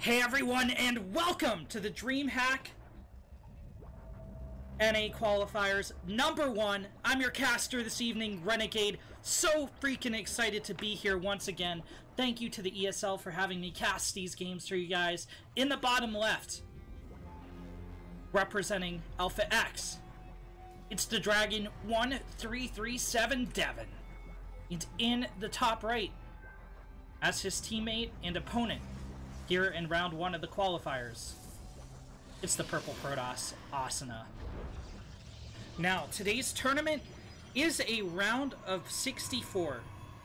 Hey everyone, and welcome to the Dreamhack NA Qualifiers #1. I'm your caster this evening, Renegade. So freaking excited to be here once again. Thank you to the ESL for having me cast these games for you guys. In the bottom left, representing Alpha X, it's the Dragon 1337 Devin. And in the top right, as his teammate and opponent here in round 1 of the qualifiers, it's the purple Protoss, Asuna. Now, today's tournament is a round of 64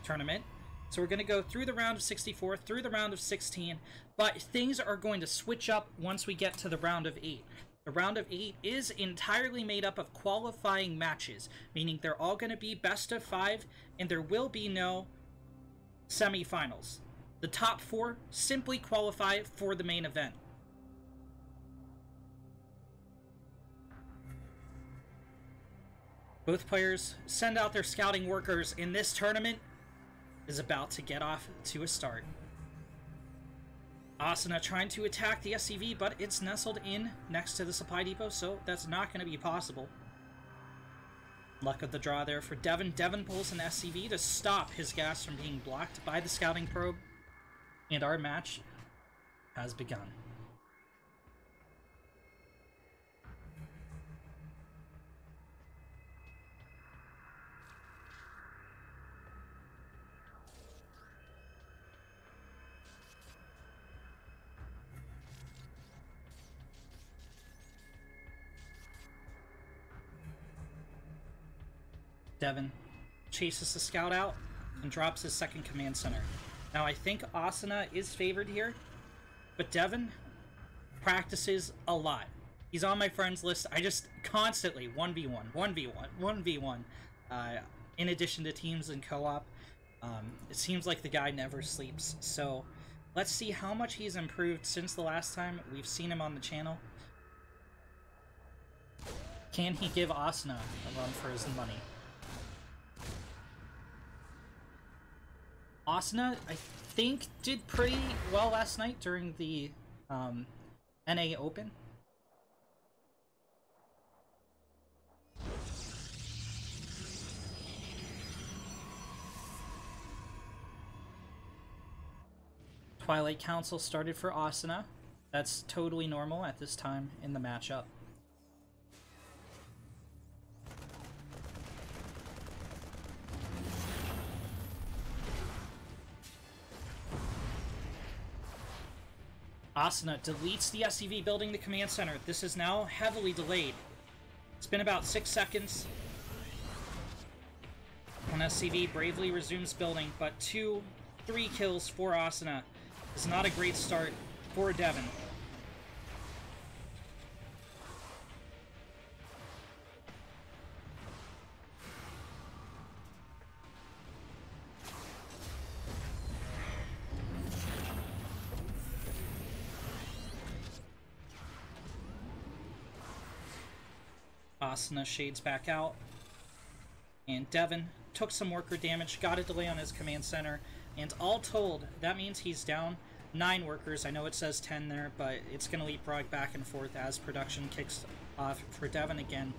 tournament. So we're going to go through the round of 64, through the round of 16, but things are going to switch up once we get to the round of 8. The round of 8 is entirely made up of qualifying matches, meaning they're all going to be best of 5, and there will be no semifinals. The top 4 simply qualify for the main event. Both players send out their scouting workers, and this tournament is about to get off to a start. Asuna trying to attack the SCV, but it's nestled in next to the supply depot, so that's not going to be possible. Luck of the draw there for Devin. Devin pulls an SCV to stop his gas from being blocked by the scouting probe. And our match has begun. Devin chases the scout out and drops his second command center. Now, I think Asuna is favored here, but Devin practices a lot. He's on my friends list. I just constantly 1v1, 1v1, 1v1, in addition to teams and co-op. It seems like the guy never sleeps. So let's see how much he's improved since the last time we've seen him on the channel. Can he give Asuna a run for his money? Asuna, I think, did pretty well last night during the NA Open. Twilight Council started for Asuna. That's totally normal at this time in the matchup. Asuna deletes the SCV building the command center. This is now heavily delayed. It's been about 6 seconds. One SCV bravely resumes building, but 2-3 kills for Asuna is not a great start for Devin. Asuna shades back out, and Devin took some worker damage, got a delay on his command center, and all told, that means he's down 9 workers. I know it says 10 there, but it's going to leapfrog back and forth as production kicks off for Devin again.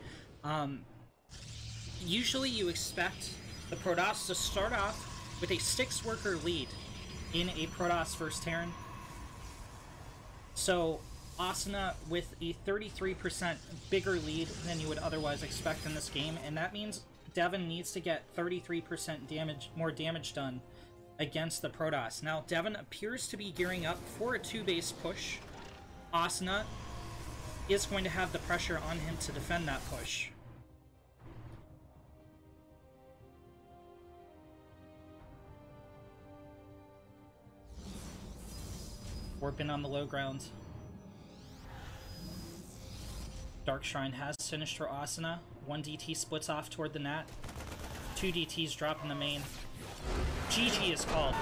Usually you expect the Protoss to start off with a 6 worker lead in a Protoss versus Terran. So Asuna with a 33% bigger lead than you would otherwise expect in this game, and that means Devin needs to get 33% more damage done against the Protoss. Now, Devin appears to be gearing up for a 2-base push. Asuna is going to have the pressure on him to defend that push. Warping on the low ground. Dark Shrine has finished for Asuna. 1 DT splits off toward the Nat. 2 DTs drop in the main. GG is called.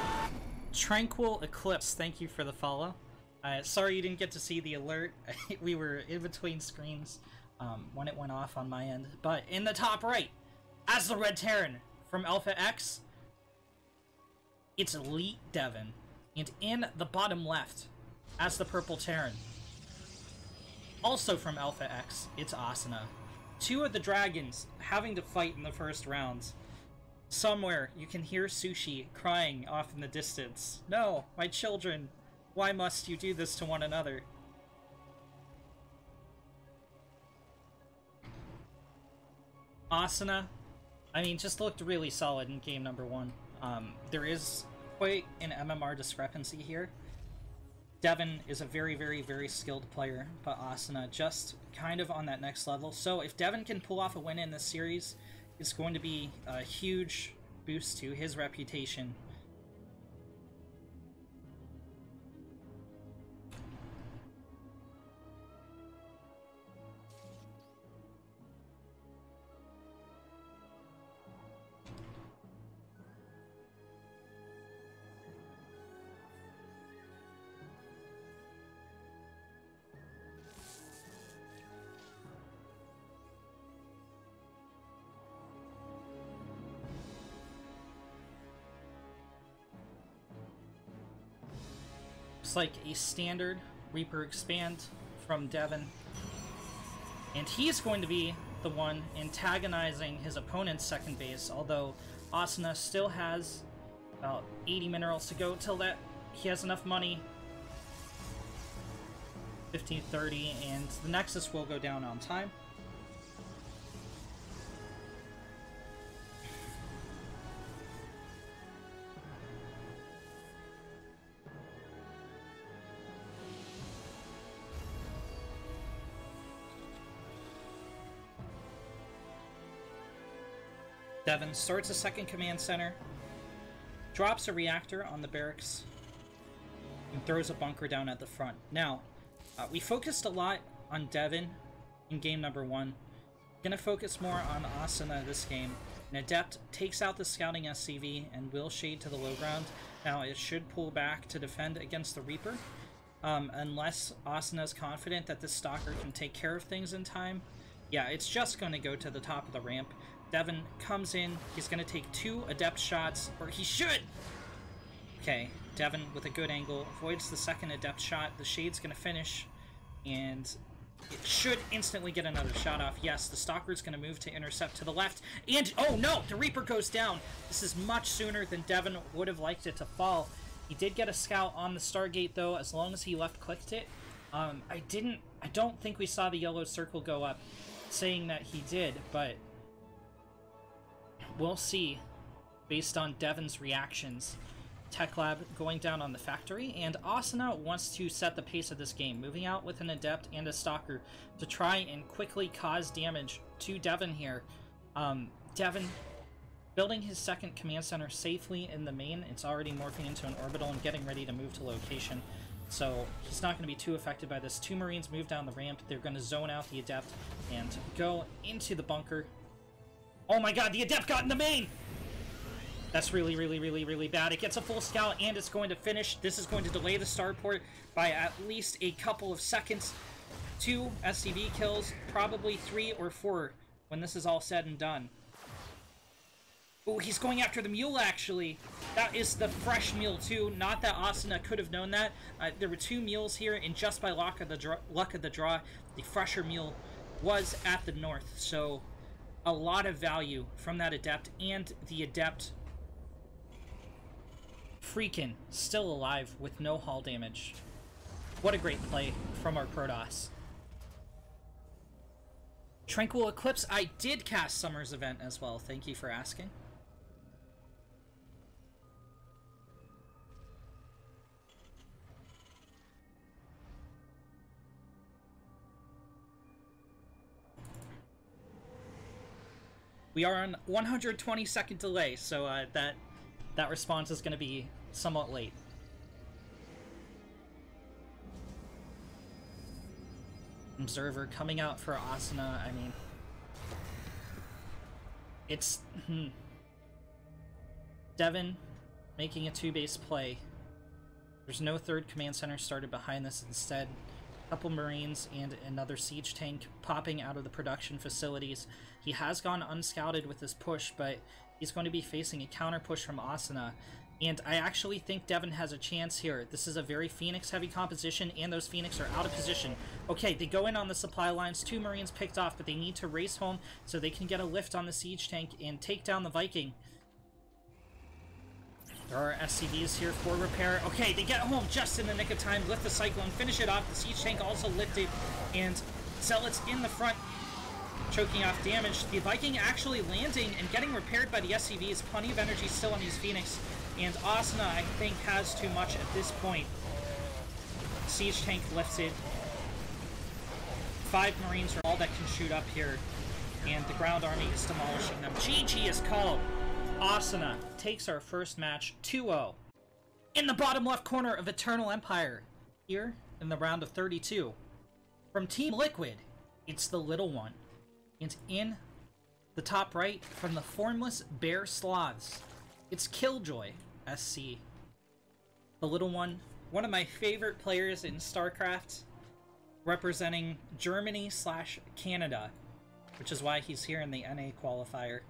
Tranquil Eclipse, thank you for the follow. Sorry you didn't get to see the alert. We were in between screens when it went off on my end. But in the top right, as the Red Terran from Alpha X, it's Elite Devin. And in the bottom left, as the Purple Terran. Also from Alpha X, it's Asuna. Two of the dragons having to fight in the first rounds. Somewhere you can hear Sushi crying off in the distance. No, my children, why must you do this to one another? Asuna, I mean, just looked really solid in game number 1. There is quite an MMR discrepancy here. Devin is a very, very, very skilled player, but Asuna just kind of on that next level. So if Devin can pull off a win in this series, it's going to be a huge boost to his reputation. It's like a standard Reaper expand from Devin. And he's going to be the one antagonizing his opponent's second base, although Asuna still has about 80 minerals to go till that he has enough money. 1530, and the Nexus will go down on time. Devin starts a second command center, drops a reactor on the barracks, and throws a bunker down at the front. Now, we focused a lot on Devin in game number 1. Gonna focus more on Asuna this game. An Adept takes out the scouting SCV and will shade to the low ground. Now, it should pull back to defend against the Reaper, unless Asuna is confident that this Stalker can take care of things in time. Yeah, it's just going to go to the top of the ramp. Devin comes in, he's going to take 2 Adept shots, or he should! Okay, Devin with a good angle, avoids the second Adept shot, the Shade's going to finish, and it should instantly get another shot off. Yes, the Stalker's going to move to intercept to the left, and oh no, the Reaper goes down! This is much sooner than Devin would have liked it to fall. He did get a scout on the Stargate though, as long as he left-clicked it. I don't think we saw the yellow circle go up, saying that he did, but we'll see based on Devin's reactions. Tech Lab going down on the factory, and Asuna wants to set the pace of this game, moving out with an Adept and a Stalker to try and quickly cause damage to Devin here. Devin building his second command center safely in the main. It's already morphing into an orbital and getting ready to move to location, so he's not going to be too affected by this. 2 Marines move down the ramp. They're going to zone out the Adept and go into the bunker. Oh my god, the Adept got in the main! That's really, really, really, really bad. It gets a full scout, and it's going to finish. This is going to delay the starport by at least a couple of seconds. 2 SCV kills, probably 3 or 4 when this is all said and done. Oh, he's going after the mule, actually. That is the fresh mule, too. Not that Asuna could have known that. There were 2 mules here, and just by luck of the draw, the fresher mule was at the north. So a lot of value from that Adept, and the Adept freaking still alive with no hull damage. What a great play from our Protoss. Tranquil Eclipse, I did cast Summer's Event as well. Thank you for asking. We are on 120-second delay, so that response is going to be somewhat late. Observer coming out for Asuna. I mean, it's Devin making a 2-base play. There's no third command center started behind this. Instead, a couple Marines and another siege tank popping out of the production facilities. He has gone unscouted with this push, but he's going to be facing a counter push from Asuna. And I actually think Devon has a chance here. This is a very Phoenix-heavy composition, and those Phoenix are out of position. Okay, they go in on the supply lines. 2 Marines picked off, but they need to race home so they can get a lift on the siege tank and take down the Viking. There are SCVs here for repair. Okay, they get home just in the nick of time, lift the Cyclone, finish it off. The siege tank also lifted, and Zealots in the front, choking off damage. The Viking actually landing and getting repaired by the SCVs. Plenty of energy still on these Phoenix. And Asuna, I think, has too much at this point. Siege tank lifted. 5 Marines are all that can shoot up here. And the ground army is demolishing them. GG is called. Asuna takes our first match 2-0. In the bottom left corner of Eternal Empire. Here in the round of 32. From Team Liquid, it's the little one. And in the top right, from the Formless Bear Sloths, it's Killjoy SC. The little one of my favorite players in StarCraft, representing Germany/Canada, which is why he's here in the NA qualifier.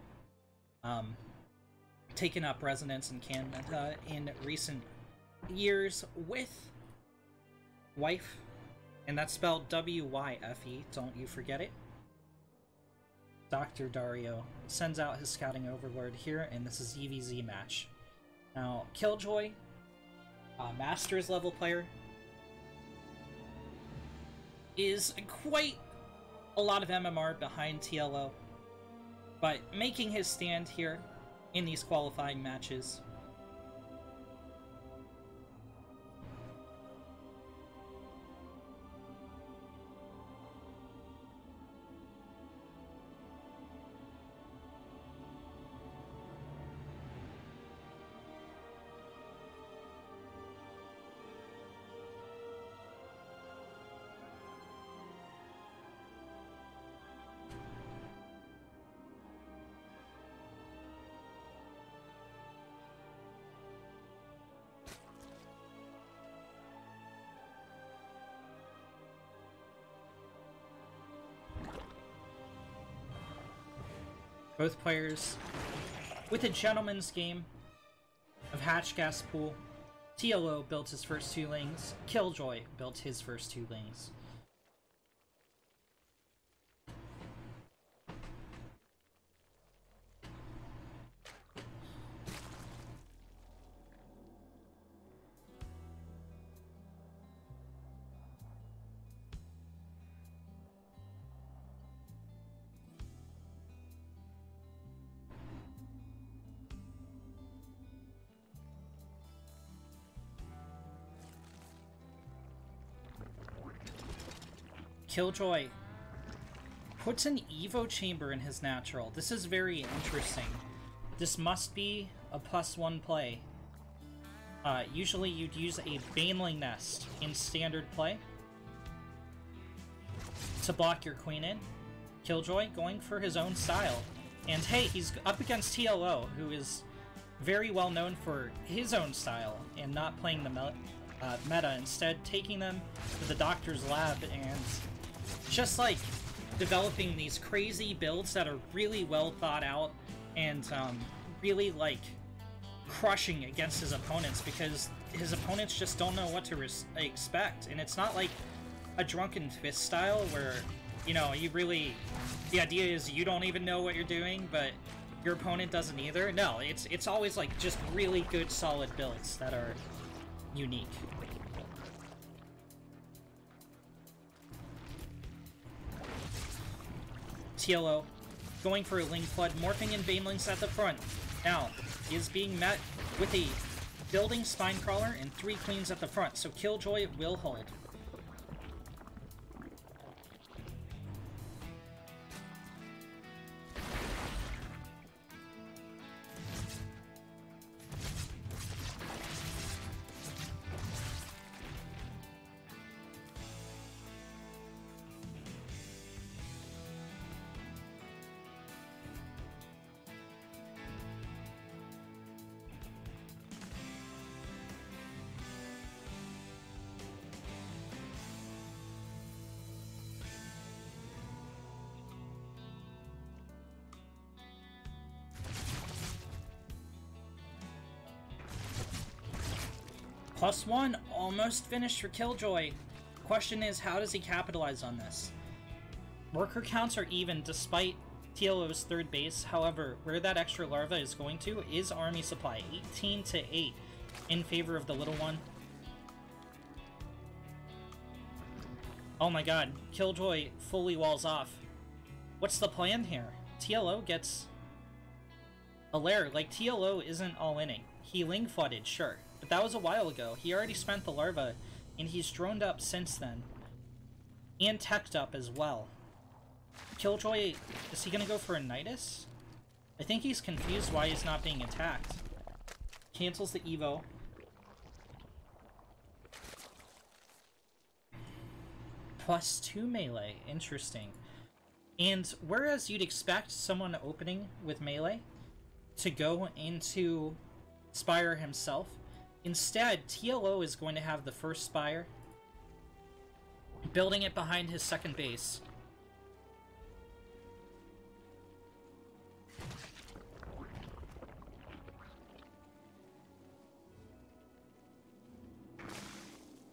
Taken up residence in Canada in recent years with Wife, and that's spelled W-Y-F-E, don't you forget it. Dr. Dario sends out his scouting overlord here, and this is EVZ match. Now, Killjoy, Masters level player, is quite a lot of MMR behind TLO, but making his stand here in these qualifying matches. Both players with a gentleman's game of Hatch Gas Pool. TLO built his first 2 lanes. Killjoy built his first 2 lanes. Killjoy puts an Evo chamber in his natural. This is very interesting. This must be a +1 play. Usually you'd use a Baneling Nest in standard play to block your queen in. Killjoy going for his own style. And hey, he's up against TLO, who is very well known for his own style and not playing the meta, instead taking them to the doctor's lab and just like developing these crazy builds that are really well thought out and really like crushing against his opponents, because his opponents just don't know what to expect. And it's not like a Drunken Fist style where, you know, the idea is you don't even know what you're doing, but your opponent doesn't either. No, it's always like just really good solid builds that are unique. TLO going for a Ling Flood, morphing in Banelings at the front. Now, he is being met with a building Spinecrawler and 3 Queens at the front, so Killjoy will hold. +1, almost finished for Killjoy. Question is, how does he capitalize on this? Worker counts are even despite TLO's third base. However, where that extra larva is going to is army supply. 18 to 8 in favor of the little one. Oh my god, Killjoy fully walls off. What's the plan here? TLO gets a lair. Like, TLO isn't all-inning. He ling-flooded, sure. But that was a while ago. He already spent the larva, and he's droned up since then. And teched up as well. Killjoy, is he gonna go for a Nidus? I think he's confused why he's not being attacked. Cancels the Evo. +2 melee, interesting. And whereas you'd expect someone opening with melee to go into Spire himself, instead TLO is going to have the first Spire, building it behind his second base.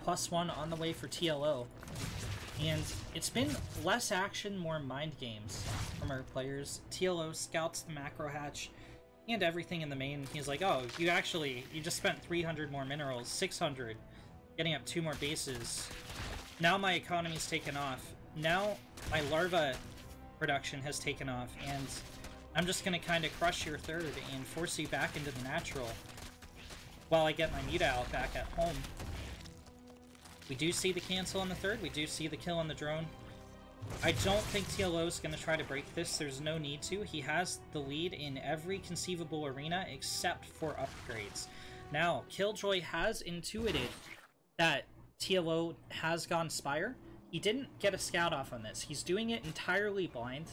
+1 on the way for TLO. And it's been less action, more mind games from our players. TLO scouts the macro hatch and everything in the main. He's like, oh, you just spent 300 more minerals, 600, getting up 2 more bases. Now my economy's taken off. Now my larva production has taken off, and I'm just going to kind of crush your third and force you back into the natural while I get my Muta out back at home. We do see the cancel on the third. We do see the kill on the drone. I don't think TLO is going to try to break this. There's no need to. He has the lead in every conceivable arena except for upgrades. Now, Killjoy has intuited that TLO has gone Spire. He didn't get a scout off on this. He's doing it entirely blind.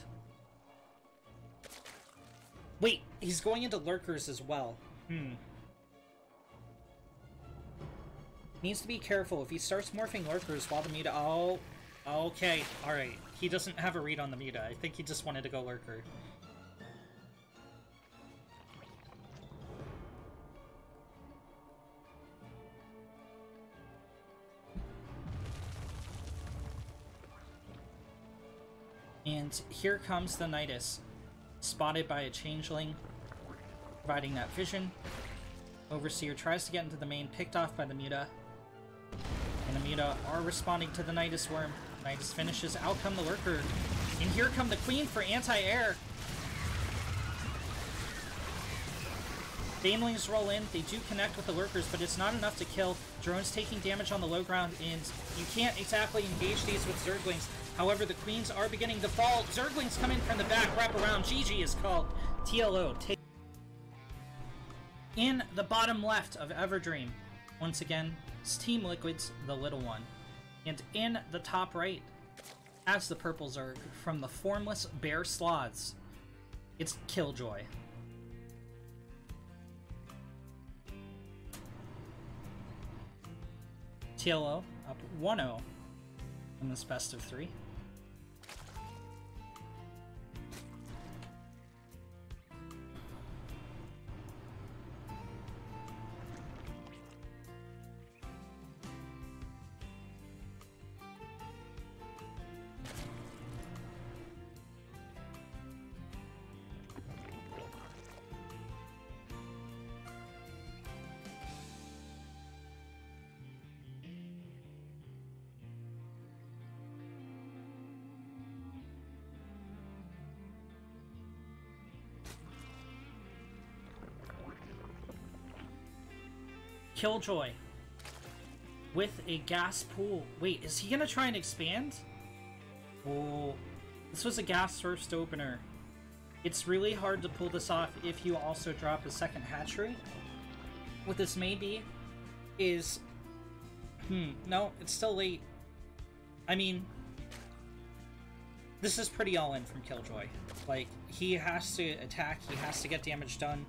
Wait, he's going into lurkers as well. Needs to be careful if he starts morphing lurkers while the Muta... Oh, okay, alright. He doesn't have a read on the Muta. I think he just wanted to go lurker. And here comes the Nidus, spotted by a changeling, providing that vision. Overseer tries to get into the main, picked off by the Muta. And the Muta are responding to the Nidus Worm. Nidus finishes, out come the Lurker. And here come the Queen for anti-air. Banelings roll in, they do connect with the Lurkers, but it's not enough to kill. Drone's taking damage on the low ground, and you can't exactly engage these with Zerglings. However, the Queens are beginning to fall. Zerglings come in from the back, wrap around. GG is called. TLO take in the bottom left of Everdream. Once again, it's Team Liquid's the little one. And in the top right, as the purple Zerg from the formless bear sloths, it's Killjoy. TLO up 1-0 in this best of 3. Killjoy with a gas pool. Wait, is he gonna try and expand? Oh, this was a gas first opener. It's really hard to pull this off if you also drop a second hatchery. What this may be is... no, it's still late. I mean, this is pretty all-in from Killjoy. Like, he has to attack, he has to get damage done.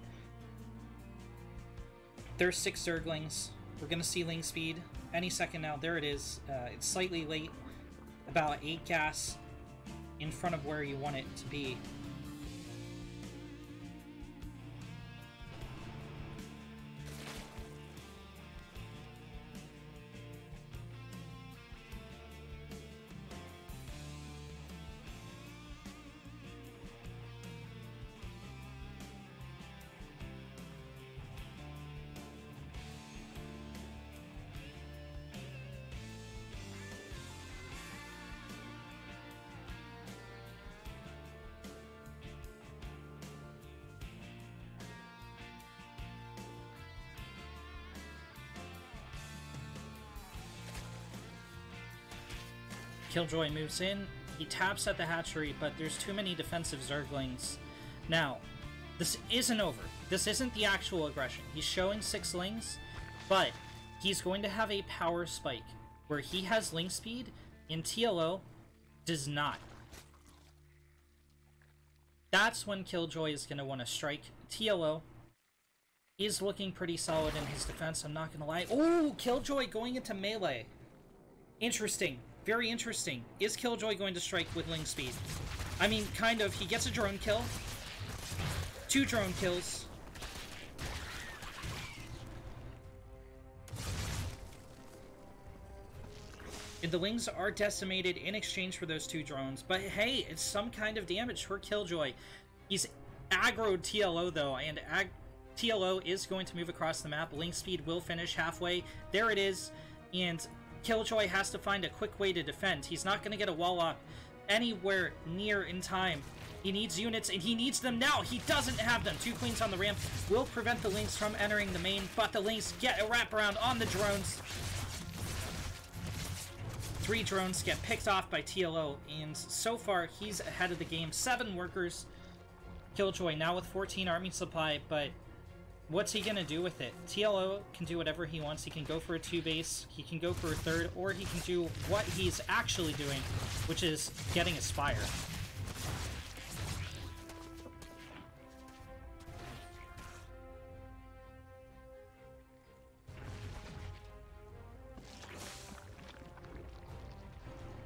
There's 6 Zerglings. We're gonna see Ling speed any second now. There it is. It's slightly late. About 8 gas in front of where you want it to be. Killjoy moves in. He taps at the hatchery, but there's too many defensive Zerglings. Now, this isn't over. This isn't the actual aggression. He's showing 6 Lings, but he's going to have a power spike where he has Ling speed and TLO does not. That's when Killjoy is going to want to strike. TLO is looking pretty solid in his defense, I'm not going to lie. Oh, Killjoy going into melee. Interesting. Very interesting. Is Killjoy going to strike with Ling speed? I mean, kind of. He gets a drone kill. 2 drone kills. And the Lings are decimated in exchange for those 2 drones. But hey, it's some kind of damage for Killjoy. He's aggroed TLO though, and TLO is going to move across the map. Ling speed will finish halfway. There it is. And Killjoy has to find a quick way to defend. He's not going to get a wall up anywhere near in time. He needs units, and he needs them now. He doesn't have them. 2 Queens on the ramp will prevent the Lings from entering the main, but the Lings get a wraparound on the drones. 3 drones get picked off by TLO, and so far he's ahead of the game. 7 workers. Killjoy now with 14 army supply, but what's he gonna do with it? TLO can do whatever he wants. He can go for a 2 base, he can go for a 3rd, or he can do what he's actually doing, which is getting a Spire.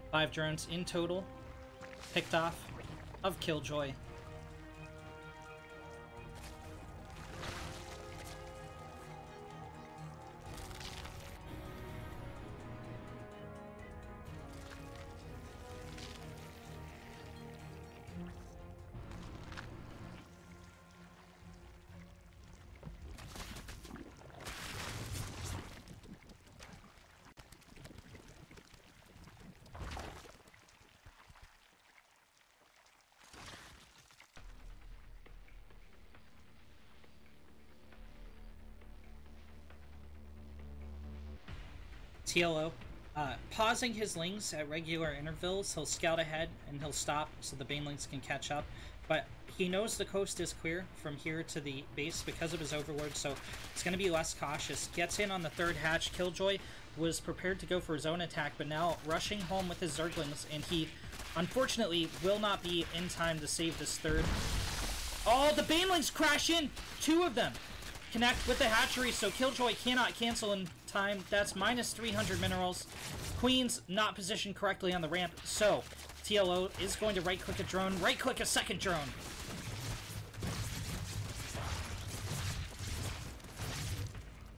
Five drones in total, picked off of Killjoy. TLO, pausing his Lings at regular intervals, he'll scout ahead and he'll stop so the Banelings can catch up. But he knows the coast is clear from here to the base because of his Overlord, so it's going to be less cautious. Gets in on the 3rd hatch. Killjoy was prepared to go for his own attack, but now rushing home with his Zerglings, and he unfortunately will not be in time to save this 3rd. Oh, the Banelings crash in! 2 of them connect with the hatchery, so Killjoy cannot cancel in time. That's minus 300 minerals. Queen's not positioned correctly on the ramp, so TLO is going to right-click a drone, right-click a 2nd drone.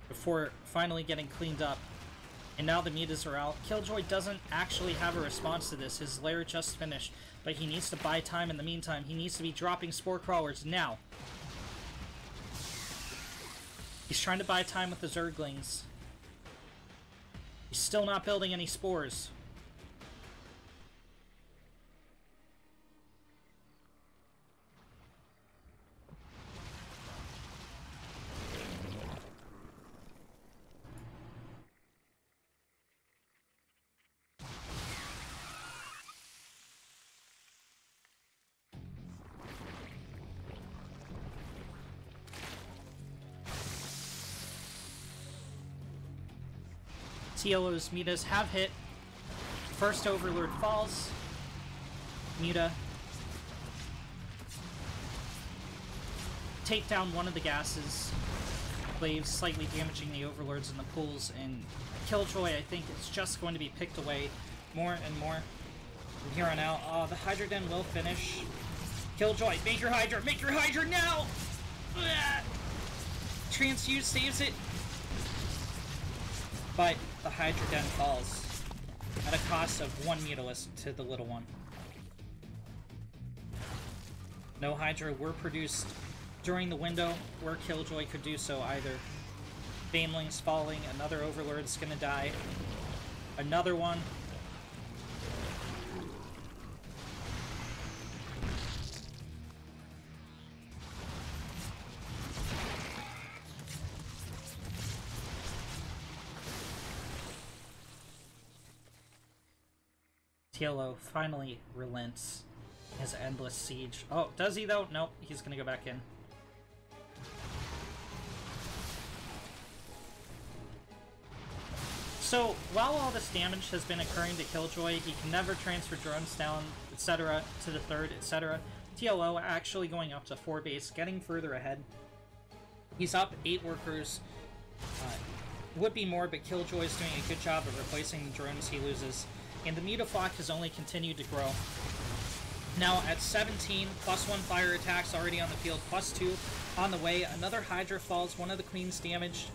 Before finally getting cleaned up. And now the mutas are out. Killjoy doesn't actually have a response to this. His lair just finished, but he needs to buy time in the meantime. He needs to be dropping Spore Crawlers now. He's trying to buy time with the Zerglings. He's still not building any spores. TLO's mutas have hit. First Overlord falls. Muta. Take down one of the gases. Glaives slightly damaging the Overlords in the pools, and Killjoy, I think, is just going to be picked away more and more from here on out. The Hydra Den will finish. Killjoy, make your Hydra! Make your Hydra now! Transfuse saves it. But the Hydra Den falls at a cost of 1 Mutalist to the little one. No Hydra were produced during the window where Killjoy could do so either. Banelings falling, another Overlord's gonna die. Another one. TLO finally relents his endless siege. Oh, does he though? Nope, he's gonna go back in. So, while all this damage has been occurring to Killjoy, he can never transfer drones down, etc., to the third, etc. TLO actually going up to 4 base, getting further ahead. He's up 8 workers. Would be more, but Killjoy is doing a good job of replacing the drones he loses. And the Mutaflak has only continued to grow. Now at 17, +1 fire attacks already on the field, +2 on the way. Another Hydra falls, one of the Queens damaged.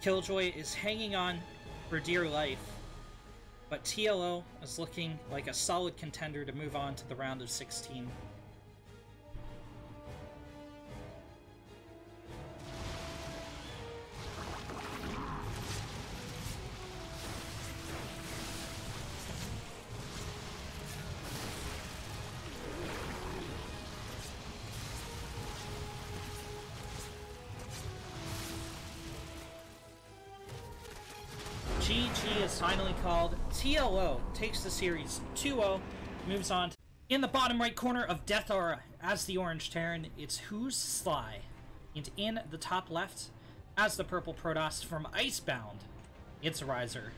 Killjoy is hanging on for dear life, but TLO is looking like a solid contender to move on to the round of 16. GG is finally called. TLO takes the series 2-0, moves on. In the bottom right corner of Death Aura, as the Orange Terran, it's Who's Sly. And in the top left, as the purple Protoss from Icebound, it's Riser.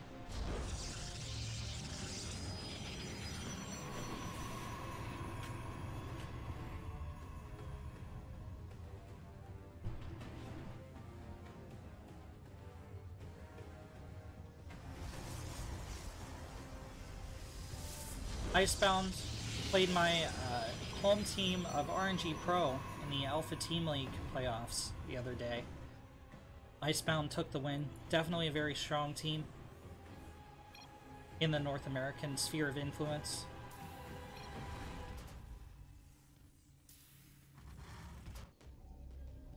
Icebound played my home team of RNG Pro in the Alpha Team League playoffs the other day. Icebound took the win. Definitely a very strong team in the North American sphere of influence.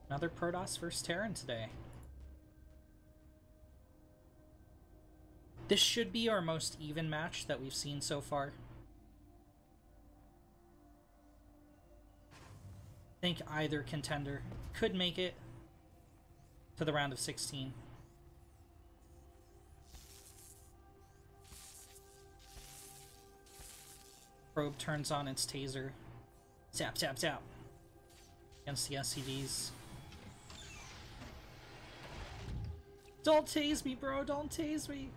Another Protoss versus Terran today. This should be our most even match that we've seen so far. I think either contender could make it to the round of 16. Probe turns on its taser. Zap, zap, zap. Against the SCVs. Don't tase me, bro. Don't tase me.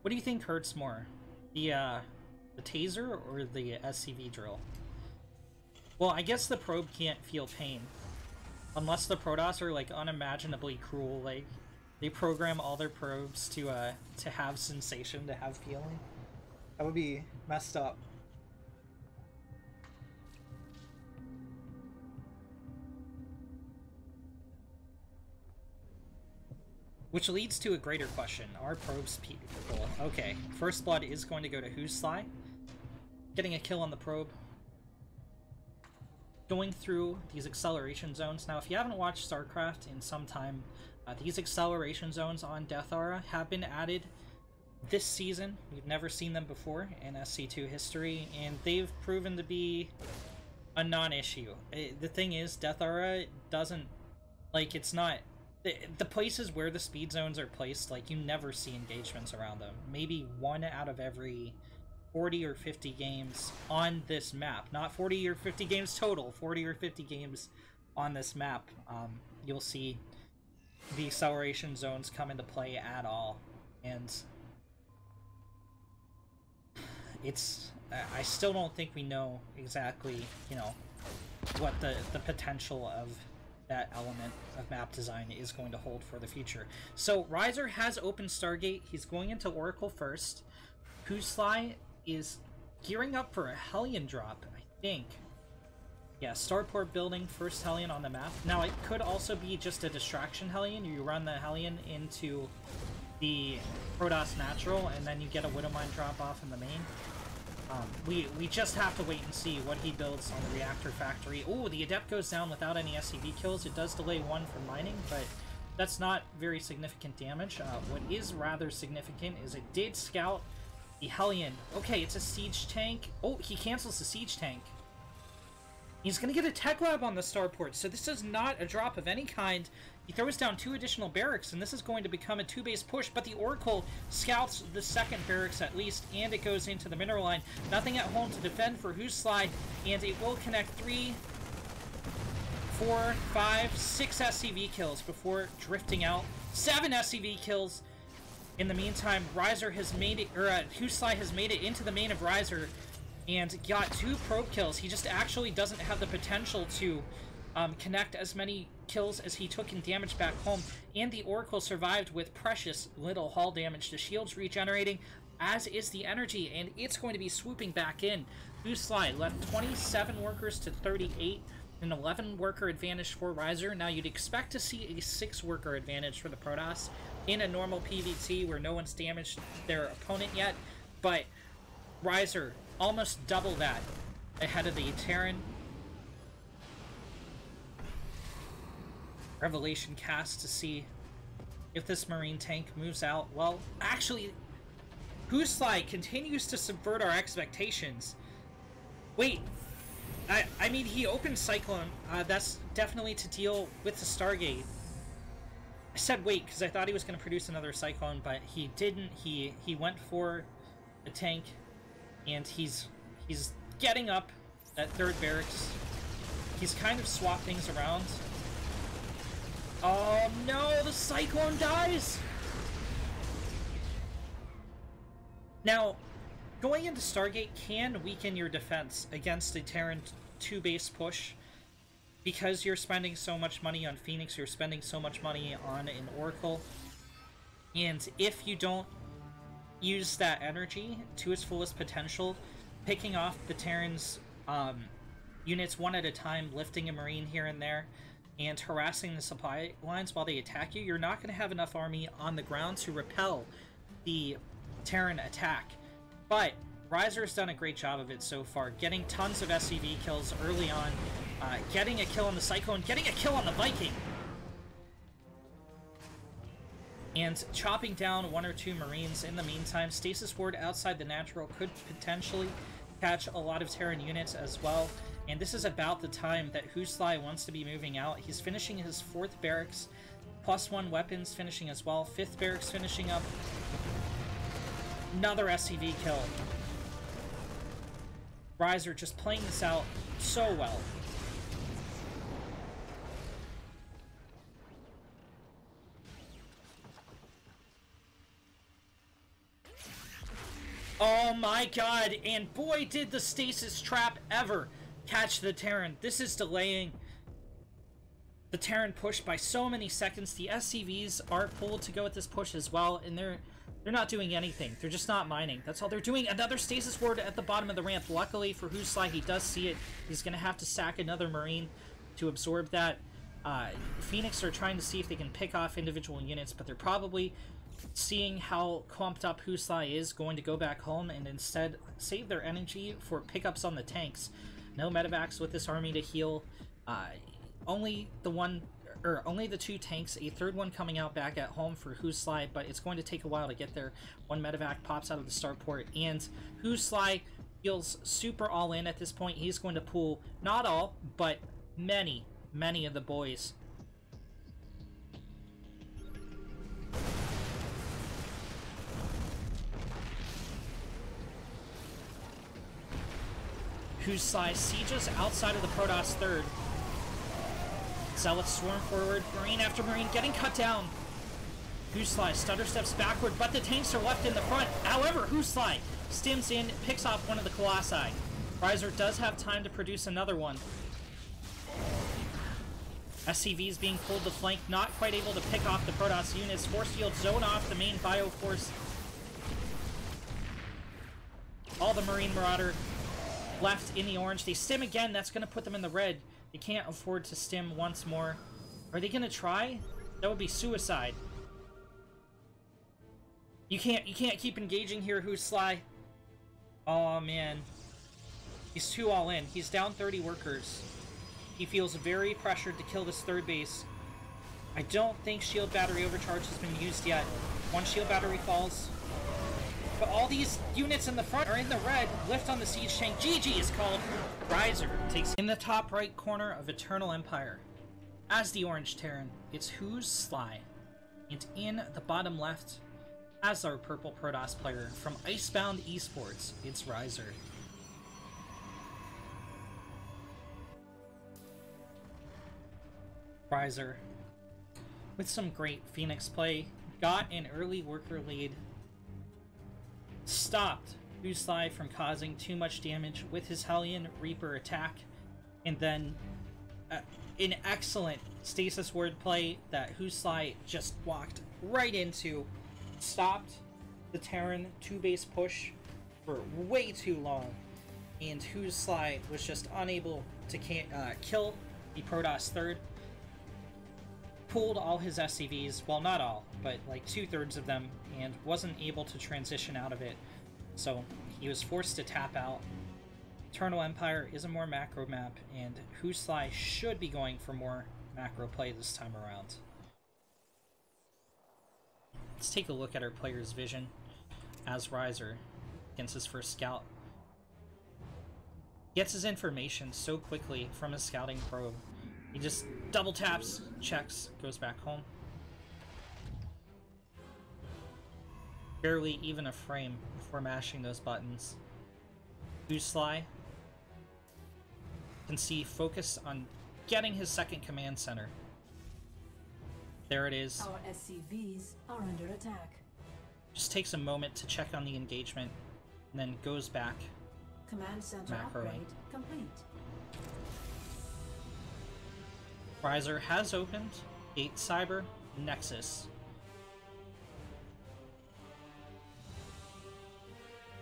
What do you think hurts more? The taser or the SCV drill? Well, I guess the probe can't feel pain. Unless the Protoss are, like, unimaginably cruel, like, they program all their probes to have sensation, to have feeling. That would be messed up. Which leads to a greater question. Are probes people? Okay, First Blood is going to go to Who's Sly. Getting a kill on the probe. Going through these acceleration zones. Now, if you haven't watched StarCraft in some time, these acceleration zones on Death Aura have been added this season. We've never seen them before in SC2 history, and they've proven to be a non-issue. The thing is, Death Aura doesn't... Like, it's not... The places where the speed zones are placed, like, you never see engagements around them. Maybe 1 out of every 40 or 50 games on this map. Not 40 or 50 games total, 40 or 50 games on this map. You'll see the acceleration zones come into play at all. And it's... I still don't think we know exactly, you know, what the potential of that element of map design is going to hold for the future. So Riser has opened Stargate. He's going into Oracle first. Who's Sly is gearing up for a Hellion drop, I think. Yeah, Starport building, first Hellion on the map. Now it could also be just a distraction Hellion. You run the Hellion into the Protoss Natural, and then you get a Widowmine drop off in the main. We just have to wait and see what he builds on the Reactor Factory. Oh, the Adept goes down without any SCV kills. It does delay 1 for mining, but that's not very significant damage. What is rather significant is it did scout the Hellion. Okay, it's a Siege Tank. Oh, he cancels the Siege Tank. He's going to get a tech lab on the starport, so this is not a drop of any kind. He throws down 2 additional barracks, and this is going to become a 2-base push, but the Oracle scouts the second barracks at least, and it goes into the mineral line. Nothing at home to defend for Huslai, and it will connect 3, 4, 5, 6 SCV kills before drifting out. 7 SCV kills. In the meantime, Riser has made it, or Huslai has made it into the main of Riser, and got 2 probe kills. He just actually doesn't have the potential to connect as many kills as he took in damage back home, and the Oracle survived with precious little hull damage. The shield's regenerating, as is the energy, and it's going to be swooping back in. Huslai left 27 workers to 38, an 11 worker advantage for Riser. Now you'd expect to see a 6 worker advantage for the Protoss in a normal PvT where no one's damaged their opponent yet, but Riser almost double that ahead of the Terran. Revelation cast to see if this Marine tank moves out. Well, actually, Huslai continues to subvert our expectations. Wait, I mean, he opened Cyclone. That's definitely to deal with the Stargate. I said wait, because I thought he was going to produce another Cyclone, but he didn't. He went for a tank, and he's getting up at 3rd barracks. He's kind of swapped things around. Oh no, the Cyclone dies! Now, going into Stargate can weaken your defense against a Terran 2-base push. Because you're spending so much money on Phoenix, you're spending so much money on an Oracle. And if you don't use that energy to its fullest potential, picking off the Terran's units one at a time, lifting a Marine here and there, and harassing the supply lines while they attack you, you're not going to have enough army on the ground to repel the Terran attack. But Riser's done a great job of it so far, getting tons of SCV kills early on, getting a kill on the Cyclone, getting a kill on the Viking, and chopping down 1 or 2 Marines in the meantime. Stasis Ward outside the natural could potentially catch a lot of Terran units as well. And this is about the time that Huslai wants to be moving out. He's finishing his 4th barracks, +1 weapons finishing as well. 5th barracks finishing up. Another SCV kill. Riser just playing this out so well. Oh my god, and boy did the stasis trap ever catch the Terran. This is delaying the Terran push by so many seconds. The SCVs are pulled to go at this push as well, and they're not doing anything. They're just not mining. That's all they're doing. Another stasis ward at the bottom of the ramp. Luckily for Huslai, he does see it. He's going to have to sack another Marine to absorb that. Phoenix are trying to see if they can pick off individual units, but they're probably, seeing how clumped up Huslai is, going to go back home and instead save their energy for pickups on the tanks. No medevacs with this army to heal. Only the 2 tanks, a 3rd one coming out back at home for Huslai, but it's going to take a while to get there. 1 medevac pops out of the starport, and Huslai feels super all in at this point. He's going to pull, not all, but many of the boys. Huslai sieges outside of the Protoss 3rd. Zealots swarm forward, Marine after Marine getting cut down. Huslai stutter steps backward, but the tanks are left in the front. However, Huslai stims in, picks off one of the Colossi. Riser does have time to produce another one. SCVs being pulled to flank, not quite able to pick off the Protoss units. Force field zone off the main Bioforce. All the Marine Marauder left in the orange. They stim again. That's going to put them in the red. They can't afford to stim once more. Are they going to try? That would be suicide. You can't keep engaging here, Huslai. Oh man. He's too all in. He's down 30 workers. He feels very pressured to kill this 3rd base. I don't think shield battery overcharge has been used yet. 1 shield battery falls. But all these units in the front are in the red. Lift on the siege tank. GG is called. Riser takes in the top right corner of Eternal Empire. As the orange Terran, it's Who's Sly. And in the bottom left, as our purple Protoss player from Icebound Esports, it's Riser. Riser, with some great Phoenix play, got an early worker lead, stopped Who's Sly from causing too much damage with his Hellion Reaper attack, and then an excellent stasis ward play that Who's Sly just walked right into, stopped the Terran 2-base push for way too long, and Who's Sly was just unable to kill the Protoss third. Pulled all his SCVs, well, not all, but like 2/3 of them, and wasn't able to transition out of it, so he was forced to tap out. Eternal Empire is a more macro map, and Who's Sly should be going for more macro play this time around. Let's take a look at our player's vision as Riser against his first scout. Gets his information so quickly from his scouting probe. He just double taps, checks, goes back home. Barely even a frame before mashing those buttons. Who's Sly can see focus on getting his second command center. There it is. Our SCVs are under attack. Just takes a moment to check on the engagement, and then goes back. Command center macroing. upgrade complete. Riser has opened Gate Cyber Nexus.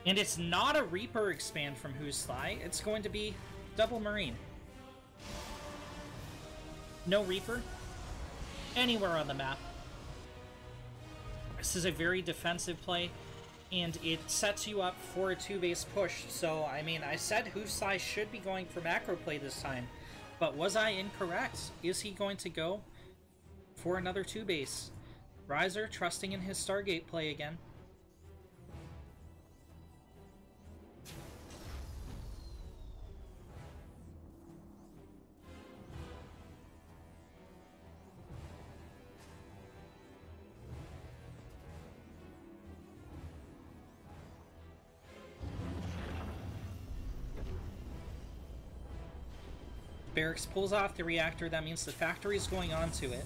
And it's not a Reaper expand from Who's Sly, it's going to be double Marine. No Reaper anywhere on the map. This is a very defensive play, and it sets you up for a 2-base push. So, I mean, I said Who's Sly should be going for macro play this time, but was I incorrect? Is he going to go for another 2-base? Riser trusting in his Stargate play again. Barracks pulls off the reactor. That means the factory is going onto it.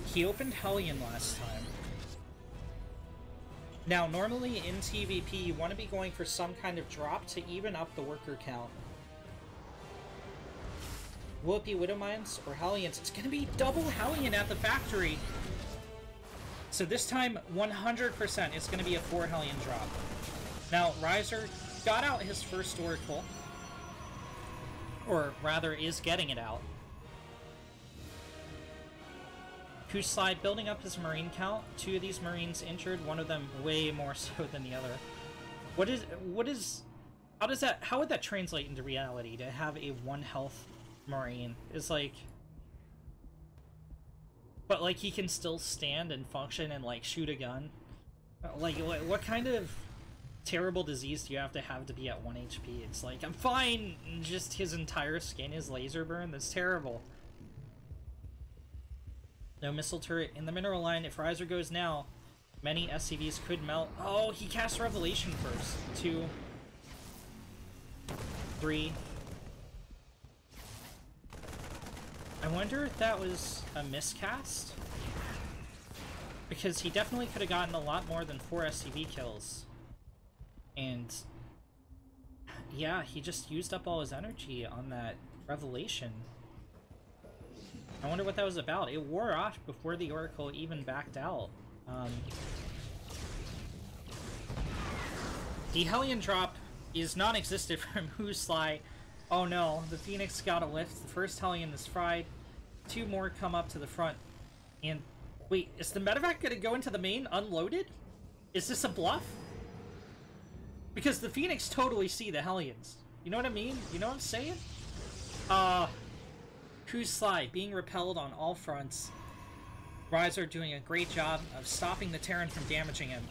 He opened Hellion last time. Now, normally in TVP, you want to be going for some kind of drop to even up the worker count. Will it be Widow Mines or Hellions? It's going to be double Hellion at the factory. So this time, 100%, it's going to be a 4 Hellion drop. Now, Riser got out his first Oracle. Or rather, is getting it out. Who's Sly building up his Marine count. 2 of these Marines injured, one of them way more so than the other. How would that translate into reality, to have a 1 health Marine? Is like... But like, he can still stand and function and like shoot a gun? Like, what kind of terrible disease do you have to be at 1 HP? It's like, I'm fine, just his entire skin is laser burn? That's terrible. No missile turret in the mineral line. If Riser goes now, many SCVs could melt. Oh, he cast Revelation first. 2, 3. I wonder if that was a miscast? Because he definitely could have gotten a lot more than 4 SCV kills. And yeah, he just used up all his energy on that Revelation. I wonder what that was about. It wore off before the Oracle even backed out. The Hellion drop is non-existent from Who's Sly. Oh no, the Phoenix got a lift. The first Hellion is fried. 2 more come up to the front. And wait, is the medevac gonna go into the main unloaded? Is this a bluff? Because the Phoenix totally see the Hellions. You know what I mean? You know what I'm saying? Who's Sly being repelled on all fronts. Riser doing a great job of stopping the Terran from damaging him.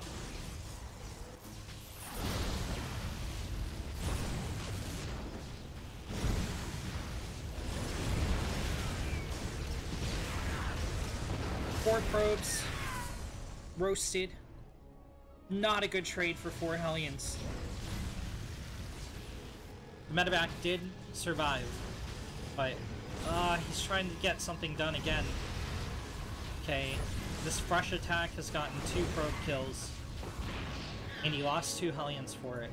4 probes. Roasted. Not a good trade for 4 Hellions. The medevac did survive, but he's trying to get something done again. Okay, this fresh attack has gotten 2 probe kills, and he lost 2 Hellions for it.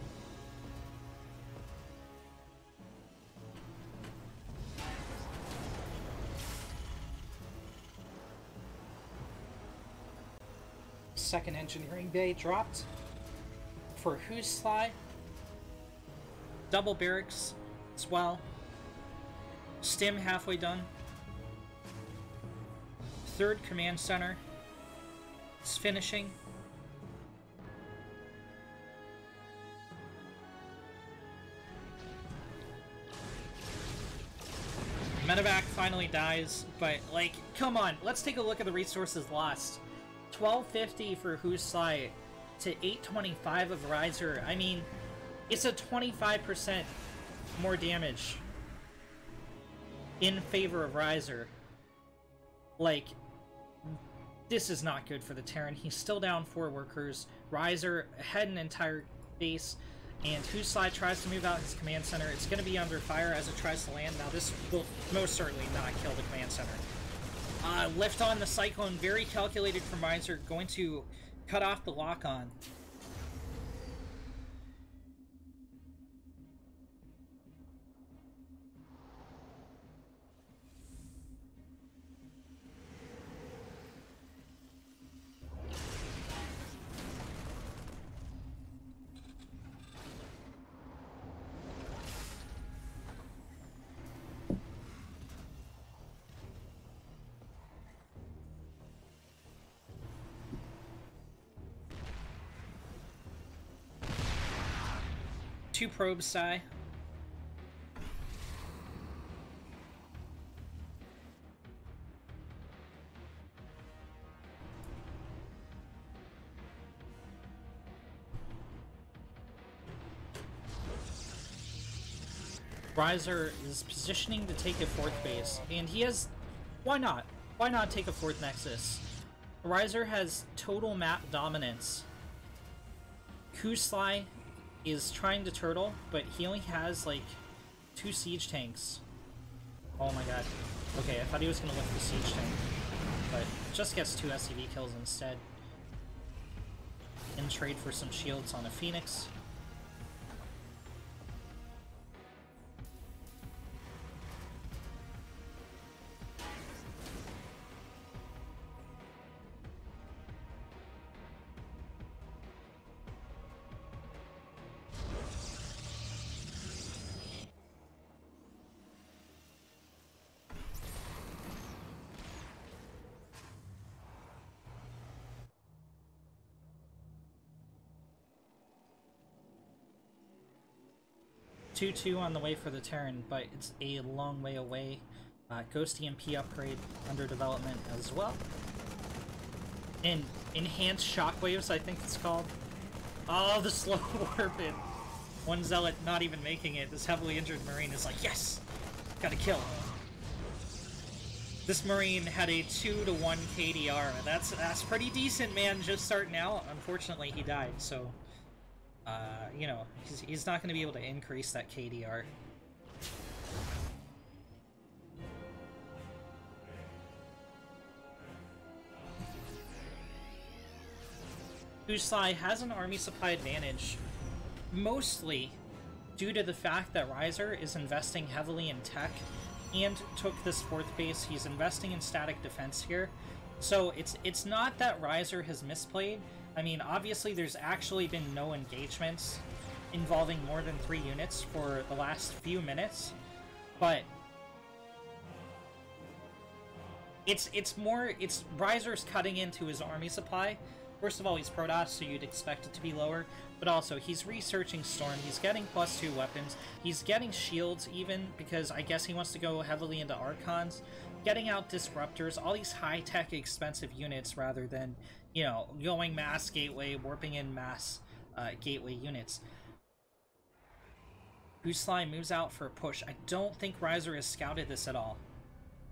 Second engineering bay dropped for Who's Sly. Double barracks as well. Stim halfway done. Third command center is finishing. Medevac finally dies, but like, come on, let's take a look at the resources lost. 1250 for Who's Sly to 825 of Riser. I mean, it's a 25% more damage in favor of Riser. Like, this is not good for the Terran. He's still down 4 workers. Riser had an entire base, and Who's Sly tries to move out his command center. It's going to be under fire as it tries to land. Now, this will most certainly not kill the command center. Lift on the Cyclone, very calculated from Riser, going to cut off the lock-on. Two probes, Sai. Riser is positioning to take a 4th base, and he has... Why not? Why not take a 4th Nexus? Riser has total map dominance. Who's Sly is trying to turtle, but he only has like 2 siege tanks. Oh my god. Okay, I thought he was gonna lift the siege tank, but just gets 2 SCV kills instead. In trade for some shields on a Phoenix. Two on the way for the Terran, but it's a long way away. Ghost EMP upgrade under development as well. And enhanced shockwaves, I think it's called. Oh, the slow orbit. One zealot not even making it. This heavily injured Marine is like, yes! Gotta kill. This Marine had a 2-to-1 KDR. That's pretty decent, man, just starting out. Unfortunately, he died, so... you know, he's not going to be able to increase that KDR. Who's Sly has an army supply advantage, mostly due to the fact that Riser is investing heavily in tech and took this 4th base. He's investing in static defense here. So it's not that Riser has misplayed. I mean, obviously there's actually been no engagements involving more than 3 units for the last few minutes, but it's Riser's cutting into his army supply. First of all, he's Protoss, so you'd expect it to be lower, but also he's researching Storm, he's getting +2 weapons, he's getting shields even, because I guess he wants to go heavily into Archons, getting out Disruptors, all these high-tech expensive units rather than, you know, going mass gateway, warping in mass gateway units. Who's Sly moves out for a push. I don't think Riser has scouted this at all.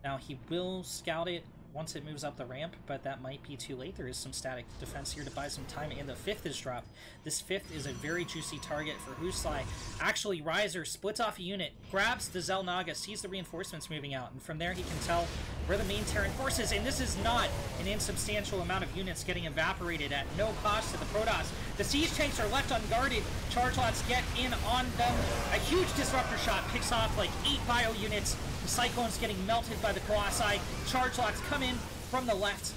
Now, he will scout it once it moves up the ramp, but that might be too late. There is some static defense here to buy some time, and the 5th is dropped. This 5th is a very juicy target for Huslai. Actually, Riser splits off a unit, grabs the Zelnaga, sees the reinforcements moving out, and from there he can tell where the main Terran force is, and this is not an insubstantial amount of units getting evaporated at no cost to the Protoss. The siege tanks are left unguarded. Charge lots get in on them. A huge disruptor shot picks off like 8 bio units. The Cyclone's getting melted by the Colossi. Charge lots come in from the left.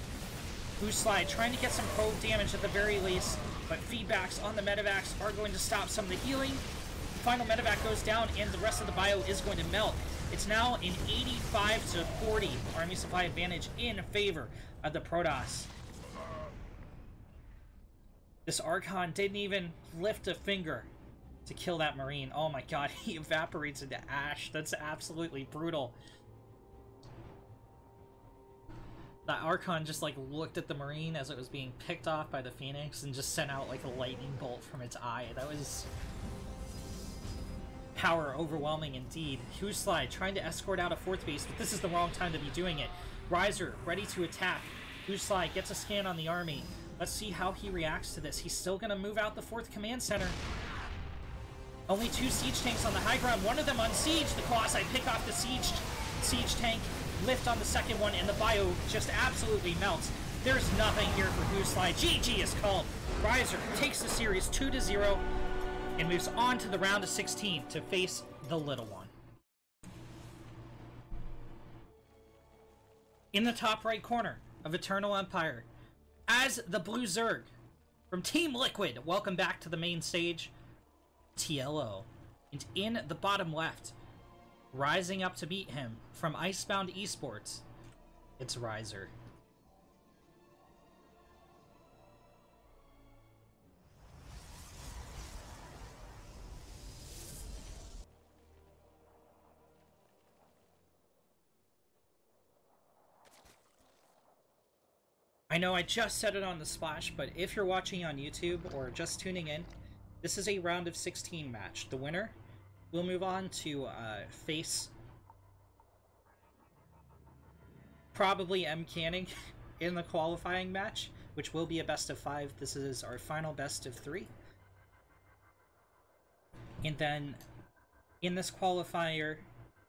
Huslai trying to get some probe damage at the very least, but feedbacks on the medevacs are going to stop some of the healing. The final medevac goes down, and the rest of the bio is going to melt. It's now an 85 to 40 army supply advantage in favor of the Protoss. This Archon didn't even lift a finger to kill that Marine. Oh my god, he evaporates into ash. That's absolutely brutal. That Archon just like looked at the Marine as it was being picked off by the Phoenix and just sent out like a lightning bolt from its eye. That was power overwhelming indeed. Huslai trying to escort out a 4th base, but this is the wrong time to be doing it. Riser ready to attack. Huslai gets a scan on the army. Let's see how he reacts to this. He's still going to move out the 4th command center. Only 2 siege tanks on the high ground, one of them on siege. The Colossi pick off the siege tank, lift on the second one, and the bio just absolutely melts. There's nothing here for Huslai. GG is called. Riser takes the series 2-0 and moves on to the round of 16 to face the little one. In the top right corner of Eternal Empire, as the Blue Zerg from Team Liquid, welcome back to the main stage, TLO. And in the bottom left, rising up to beat him from Icebound Esports, it's Riser. I know I just said it on the splash, but if you're watching on YouTube or just tuning in, this is a round of 16 match. The winner will move on to face probably M. Canning in the qualifying match, which will be a best of 5. This is our final best of 3. And then in this qualifier,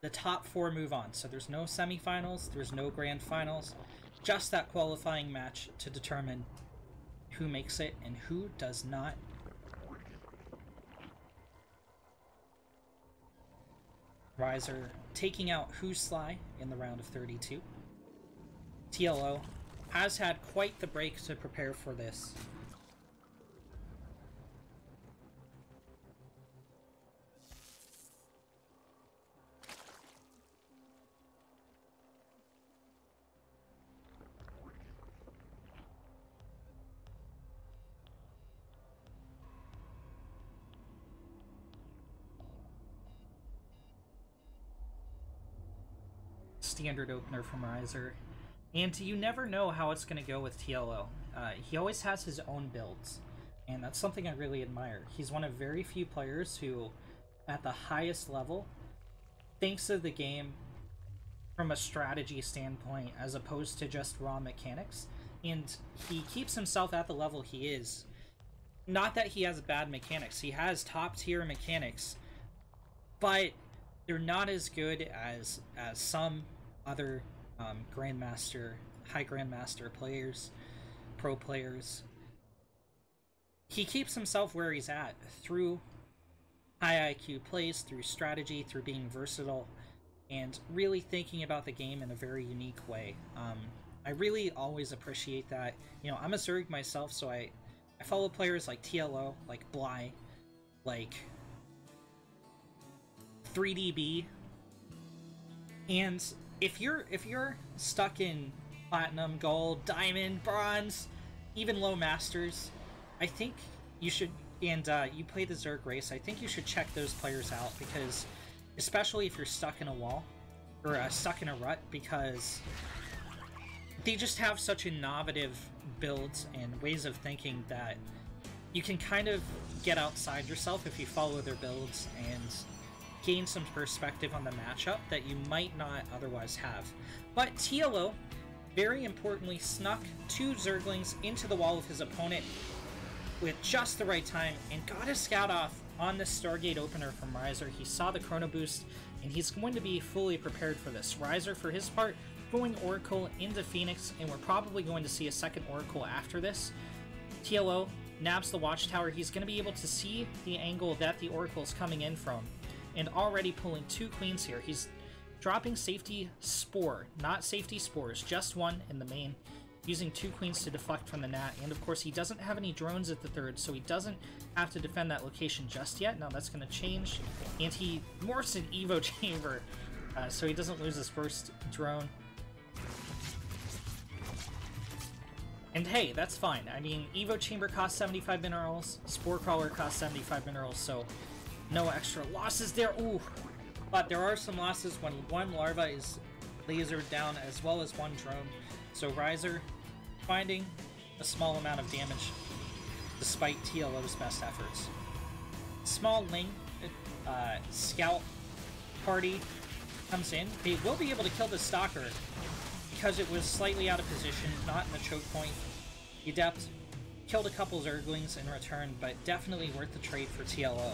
the top 4 move on. So there's no semifinals, there's no grand finals. Just that qualifying match to determine who makes it and who does not. Riser taking out Huslai in the round of 32. TLO has had quite the break to prepare for this. Standard opener from Riser, and you never know how it's going to go with TLO. He always has his own builds, and that's something I really admire. He's one of very few players who, at the highest level, thinks of the game from a strategy standpoint as opposed to just raw mechanics, and he keeps himself at the level he is. Not that he has bad mechanics, he has top tier mechanics, but they're not as good as some other Grandmaster, high Grandmaster players, pro players. He keeps himself where he's at through high IQ plays, through strategy, through being versatile, and really thinking about the game in a very unique way. I really always appreciate that. You know, I'm a Zerg myself, so I follow players like TLO, like Bly, like 3DB, and if you're stuck in platinum, gold, diamond, bronze, even low masters, I think you should, and you play the Zerg race, I think you should check those players out, because especially if you're stuck in a wall or stuck in a rut, because they just have such innovative builds and ways of thinking that you can kind of get outside yourself if you follow their builds and gain some perspective on the matchup that you might not otherwise have. But TLO very importantly, snuck 2 Zerglings into the wall of his opponent with just the right time and got a scout off on the Stargate opener from Riser. He saw the Chrono Boost, and he's going to be fully prepared for this. Riser, for his part, going Oracle into Phoenix, and we're probably going to see a second Oracle after this. TLO nabs the Watchtower. He's going to be able to see the angle that the Oracle is coming in from, and already pulling 2 Queens here. He's dropping Safety Spore, not Safety Spores, just one in the main, using 2 Queens to deflect from the Nat, and of course he doesn't have any drones at the 3rd, so he doesn't have to defend that location just yet. Now that's going to change, and he morphs an Evo Chamber, so he doesn't lose his first drone. And hey, that's fine. I mean, Evo Chamber costs 75 minerals, Spore Crawler costs 75 minerals, so no extra losses there. Ooh, but there are some losses when 1 larva is lasered down as well as 1 drone. So Riser finding a small amount of damage despite TLO's best efforts. Small Ling scout party comes in. They will be able to kill the Stalker because it was slightly out of position, not in the choke point. The Adept killed a couple Zerglings in return, but definitely worth the trade for TLO.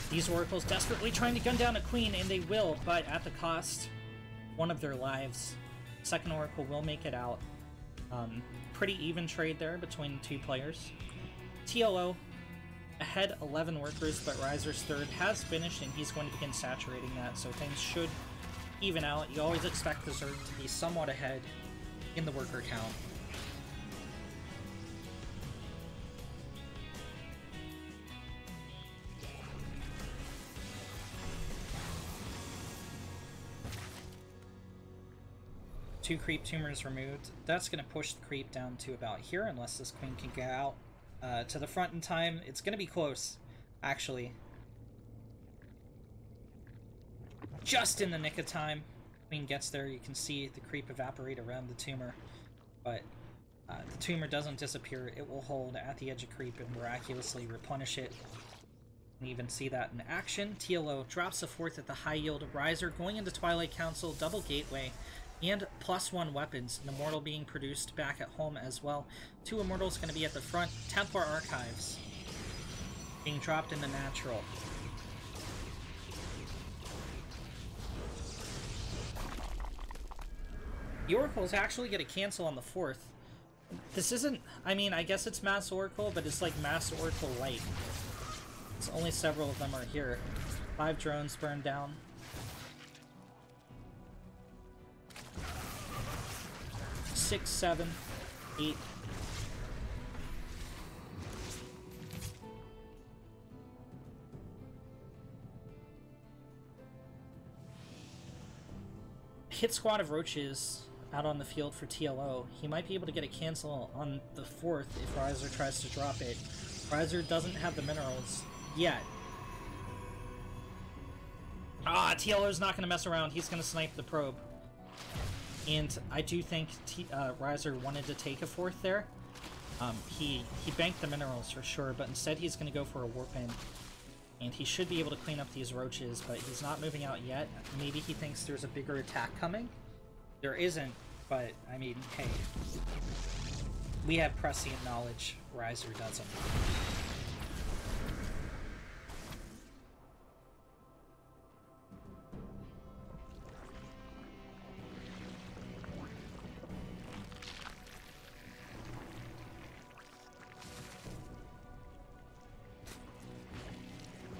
These Oracles desperately trying to gun down a Queen, and they will, but at the cost one of their lives. Second Oracle will make it out. Pretty even trade there between the 2 players. TLO ahead 11 workers, but Riser's 3rd has finished, and he's going to begin saturating that, so things should even out. You always expect the Zerg to be somewhat ahead in the worker count. Two creep tumors removed. That's going to push the creep down to about here, unless this Queen can get out to the front in time. It's going to be close, actually. Just in the nick of time. Queen gets there, you can see the creep evaporate around the tumor, but the tumor doesn't disappear. It will hold at the edge of creep and miraculously replenish it. You can even see that in action. TLO drops a 4th at the high yield. Riser going into Twilight Council, double gateway, and +1 weapons. An Immortal being produced back at home as well. 2 Immortals going to be at the front. Templar Archives being dropped in the natural. The Oracles actually get a cancel on the 4th. This isn't, I mean, I guess it's Mass Oracle, but it's like Mass Oracle Light. It's only several of them are here. 5 drones burned down. Six, 7, 8. Hit squad of roaches out on the field for TLO. He might be able to get a cancel on the 4th if Riser tries to drop it. Riser doesn't have the minerals yet. Ah, TLO's not going to mess around. He's going to snipe the probe. And I do think Riser wanted to take a 4th there. He banked the minerals for sure, but instead he's going to go for a warp in. And he should be able to clean up these roaches, but he's not moving out yet. Maybe he thinks there's a bigger attack coming. There isn't, but I mean, hey. We have prescient knowledge. Riser doesn't.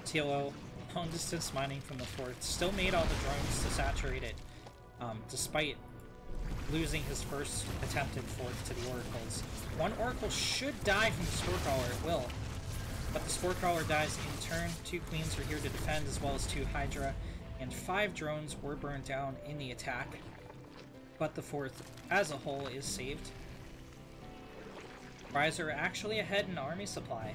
TLO, long distance mining from the 4th, still made all the drones to saturate it, despite losing his first attempted 4th to the Oracles. 1 Oracle should die from the Spore Crawler, it will, but the Spore Crawler dies in turn. 2 Queens are here to defend, as well as 2 Hydra, and 5 drones were burned down in the attack, but the 4th as a whole is saved. Riser actually ahead in army supply.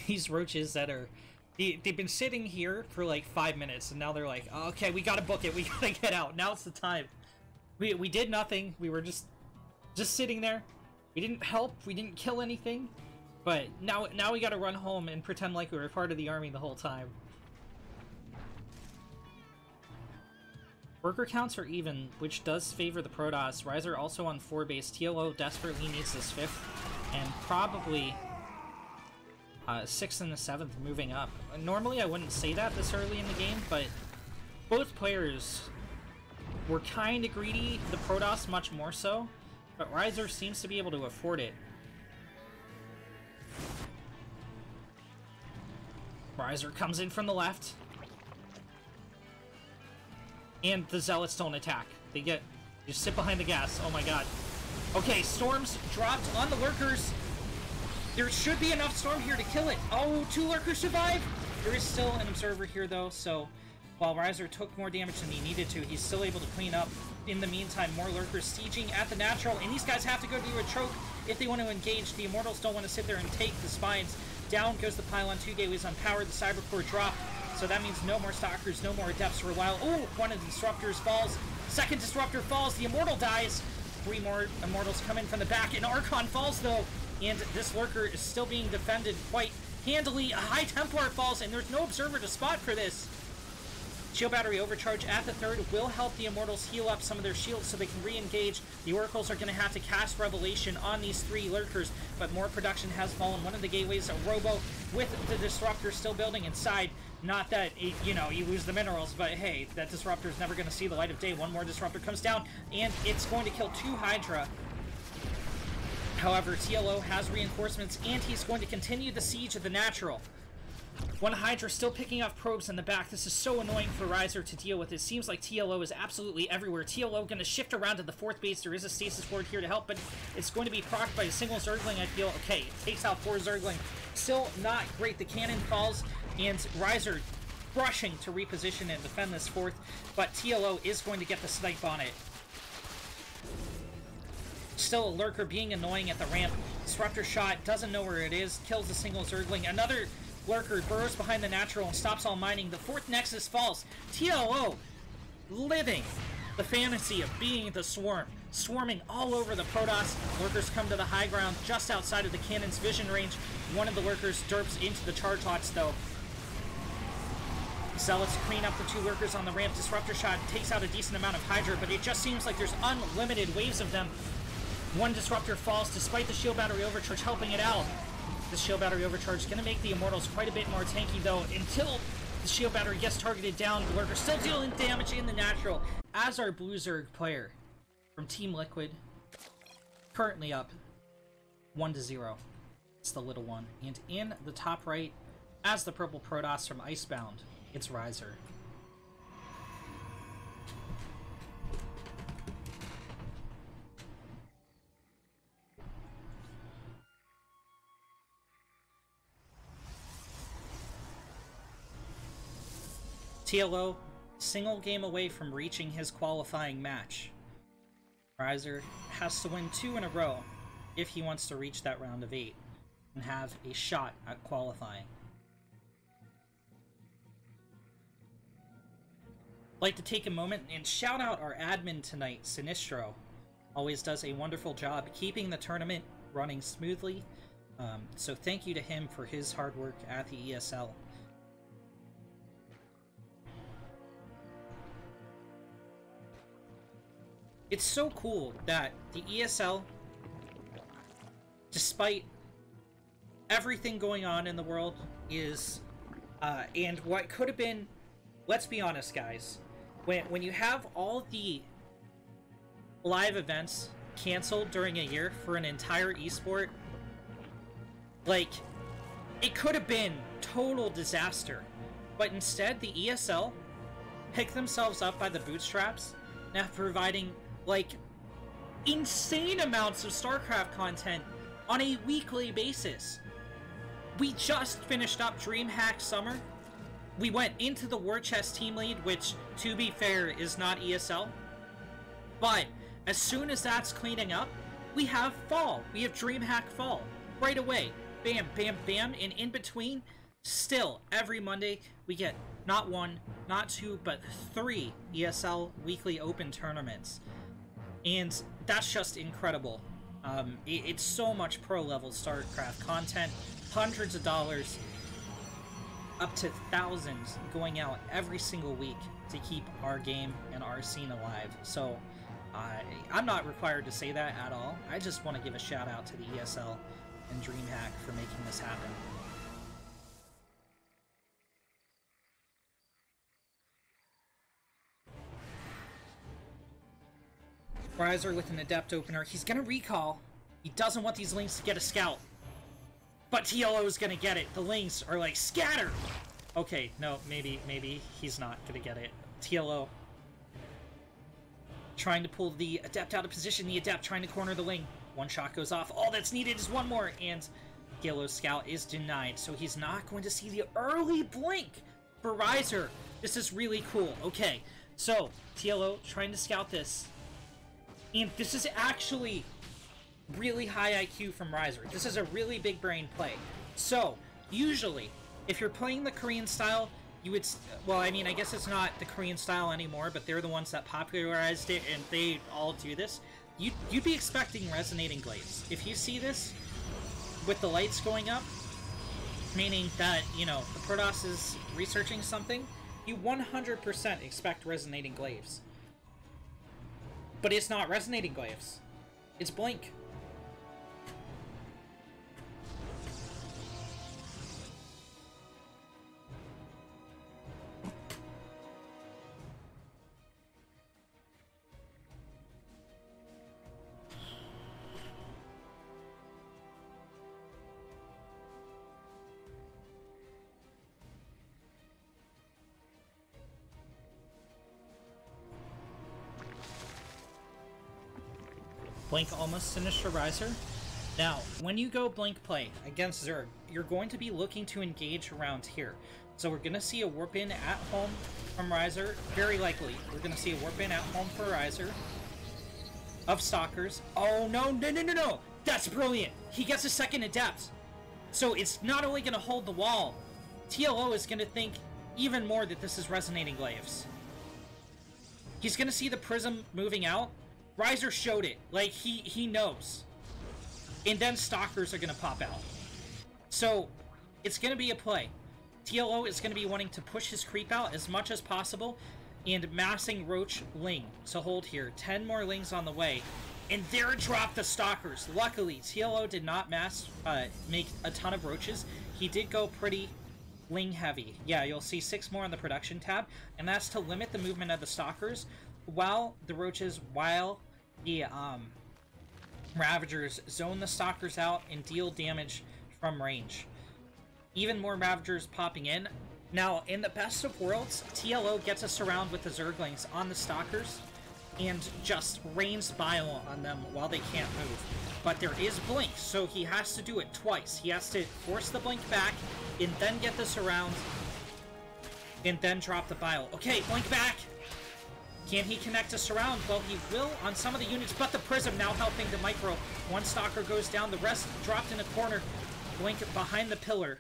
these roaches that are... They've been sitting here for like 5 minutes, and now they're like, oh, okay, we gotta book it, we gotta get out. Now it's the time. We did nothing. We were just sitting there. We didn't help. We didn't kill anything. But now we gotta run home and pretend like we were part of the army the whole time. Worker counts are even, which does favor the Protoss. Riser also on 4 base. TLO desperately needs this 5th, and probably 6th and the 7th moving up. Normally I wouldn't say that this early in the game, but both players were kind of greedy. The Protoss much more so, but Riser seems to be able to afford it. Riser comes in from the left. And the Zealots don't attack. They just sit behind the gas. Oh my god. Okay, Storms dropped on the Lurkers. There should be enough Storm here to kill it. Oh, 2 Lurkers survive. There is still an Observer here though, so while Riser took more damage than he needed to, he's still able to clean up. In the meantime, more Lurkers sieging at the Natural, and these guys have to go to a choke if they want to engage. The Immortals don't want to sit there and take the Spines. Down goes the pylon, 2 gateways unpowered, the Cyber Core dropped. So that means no more Stalkers, no more Adepts for a while. Oh, one of the Disruptors falls. Second Disruptor falls. The Immortal dies. 3 more Immortals come in from the back. And Archon falls, though. And this Lurker is still being defended quite handily. A High Templar falls, and there's no Observer to spot for this. Shield Battery Overcharge at the 3rd will help the Immortals heal up some of their shields so they can re-engage. The Oracles are going to have to cast Revelation on these 3 Lurkers, but more production has fallen. One of the gateways, a Robo with the Disruptor still building inside. Not that, you know, you lose the minerals, but hey, that Disruptor is never going to see the light of day. One more Disruptor comes down, and it's going to kill 2 Hydra. However, TLO has reinforcements, and he's going to continue the siege of the Natural. 1 Hydra still picking off probes in the back. This is so annoying for Riser to deal with. It seems like TLO is absolutely everywhere. TLO going to shift around to the 4th base. There is a Stasis Ward here to help, but it's going to be procced by a single Zergling, I feel. Okay, it takes out 4 Zergling. Still not great. The cannon falls, and Riser rushing to reposition and defend this 4th, but TLO is going to get the snipe on it. Still a Lurker being annoying at the ramp. Disruptor shot, doesn't know where it is, kills a single Zergling. Another Lurker burrows behind the Natural and stops all mining. The 4th Nexus falls. TLO living the fantasy of being the Swarm. Swarming all over the Protoss. Lurkers come to the high ground just outside of the cannon's vision range. One of the Lurkers derps into the charge lots though. Zealots clean up the 2 Lurkers on the ramp. Disruptor shot takes out a decent amount of Hydra, but it just seems like there's unlimited waves of them. 1 Disruptor falls despite the Shield Battery Overcharge helping it out. The Shield Battery Overcharge is going to make the Immortals quite a bit more tanky, though, until the Shield Battery gets targeted down. The Lurker still dealing damage in the Natural. As our Blue Zerg player from Team Liquid, currently up 1-0. It's the little one. And in the top right, as the Purple Protoss from Icebound, it's Riser. TLO, single game away from reaching his qualifying match. Riser has to win 2 in a row if he wants to reach that round of 8 and have a shot at qualifying. I'd like to take a moment and shout out our admin tonight, Sinistro. Always does a wonderful job keeping the tournament running smoothly. So thank you to him for his hard work at the ESL. It's so cool that the ESL, despite everything going on in the world, is, and what could have been, let's be honest guys, when you have all the live events canceled during a year for an entire esport, like, it could have been total disaster. But instead, the ESL picked themselves up by the bootstraps, now providing like insane amounts of StarCraft content on a weekly basis. We just finished up Dreamhack Summer. We went into the War Chest Team Lead, which, to be fair, is not ESL. But as soon as that's cleaning up, we have Fall. We have Dreamhack Fall right away. bam, bam, bam, and in between, still, every Monday, we get not one, not two, but 3 ESL Weekly Open tournaments. And that's just incredible. It's so much pro-level StarCraft content, hundreds of dollars, up to thousands going out every single week to keep our game and our scene alive. So, I'm not required to say that at all. I just want to give a shout out to the ESL and Dreamhack for making this happen. Riser with an Adept opener. He's gonna recall. He doesn't want these Lings to get a scout. But TLO is gonna get it. The Lings are like, scatter! Okay, no, maybe he's not gonna get it. TLO trying to pull the Adept out of position. The Adept trying to corner the Ling. One shot goes off. All that's needed is one more. And TLO's scout is denied. So he's not going to see the early blink for Riser. This is really cool. Okay, so TLO trying to scout this. And this is actually really high IQ from Riser. This is a really big brain play. So, usually, if you're playing the Korean style, you would... Well, I mean, I guess it's not the Korean style anymore, but they're the ones that popularized it, and they all do this. You'd be expecting Resonating Glaives. If you see this, with the lights going up, meaning that, you know, the Protoss is researching something, you 100% expect Resonating Glaives. But it's not Resonating Glaives. It's Blink. Blink almost finished a Riser. Now, when you go Blink play against Zerg, you're going to be looking to engage around here. So we're going to see a warp in at home from Riser. Very likely, we're going to see a warp in at home for Riser. Of Stalkers. Oh, no. That's brilliant. He gets a second Adept. So it's not only going to hold the wall, TLO is going to think even more that this is Resonating Glaives. He's going to see the Prism moving out. Riser showed it. Like, he knows. And then Stalkers are going to pop out. So, it's going to be a play. TLO is going to be wanting to push his creep out as much as possible and massing Roach Ling. So hold here. 10 more Lings on the way. And there dropped the Stalkers. Luckily, TLO did not make a ton of Roaches. He did go pretty Ling heavy. Yeah, you'll see 6 more on the production tab. And that's to limit the movement of the Stalkers while the Roaches, while the Ravagers zone the Stalkers out and deal damage from range. Even more Ravagers popping in. Now, in the best of worlds, TLO gets a surround with the Zerglings on the Stalkers and just rains bile on them while they can't move. But there is Blink, so he has to do it twice. He has to force the Blink back and then get the surround and then drop the bile. Okay, Blink back! Can he connect a surround? Well, he will on some of the units, but the Prism now helping the Micro. One Stalker goes down, the rest dropped in a corner. Blink behind the pillar.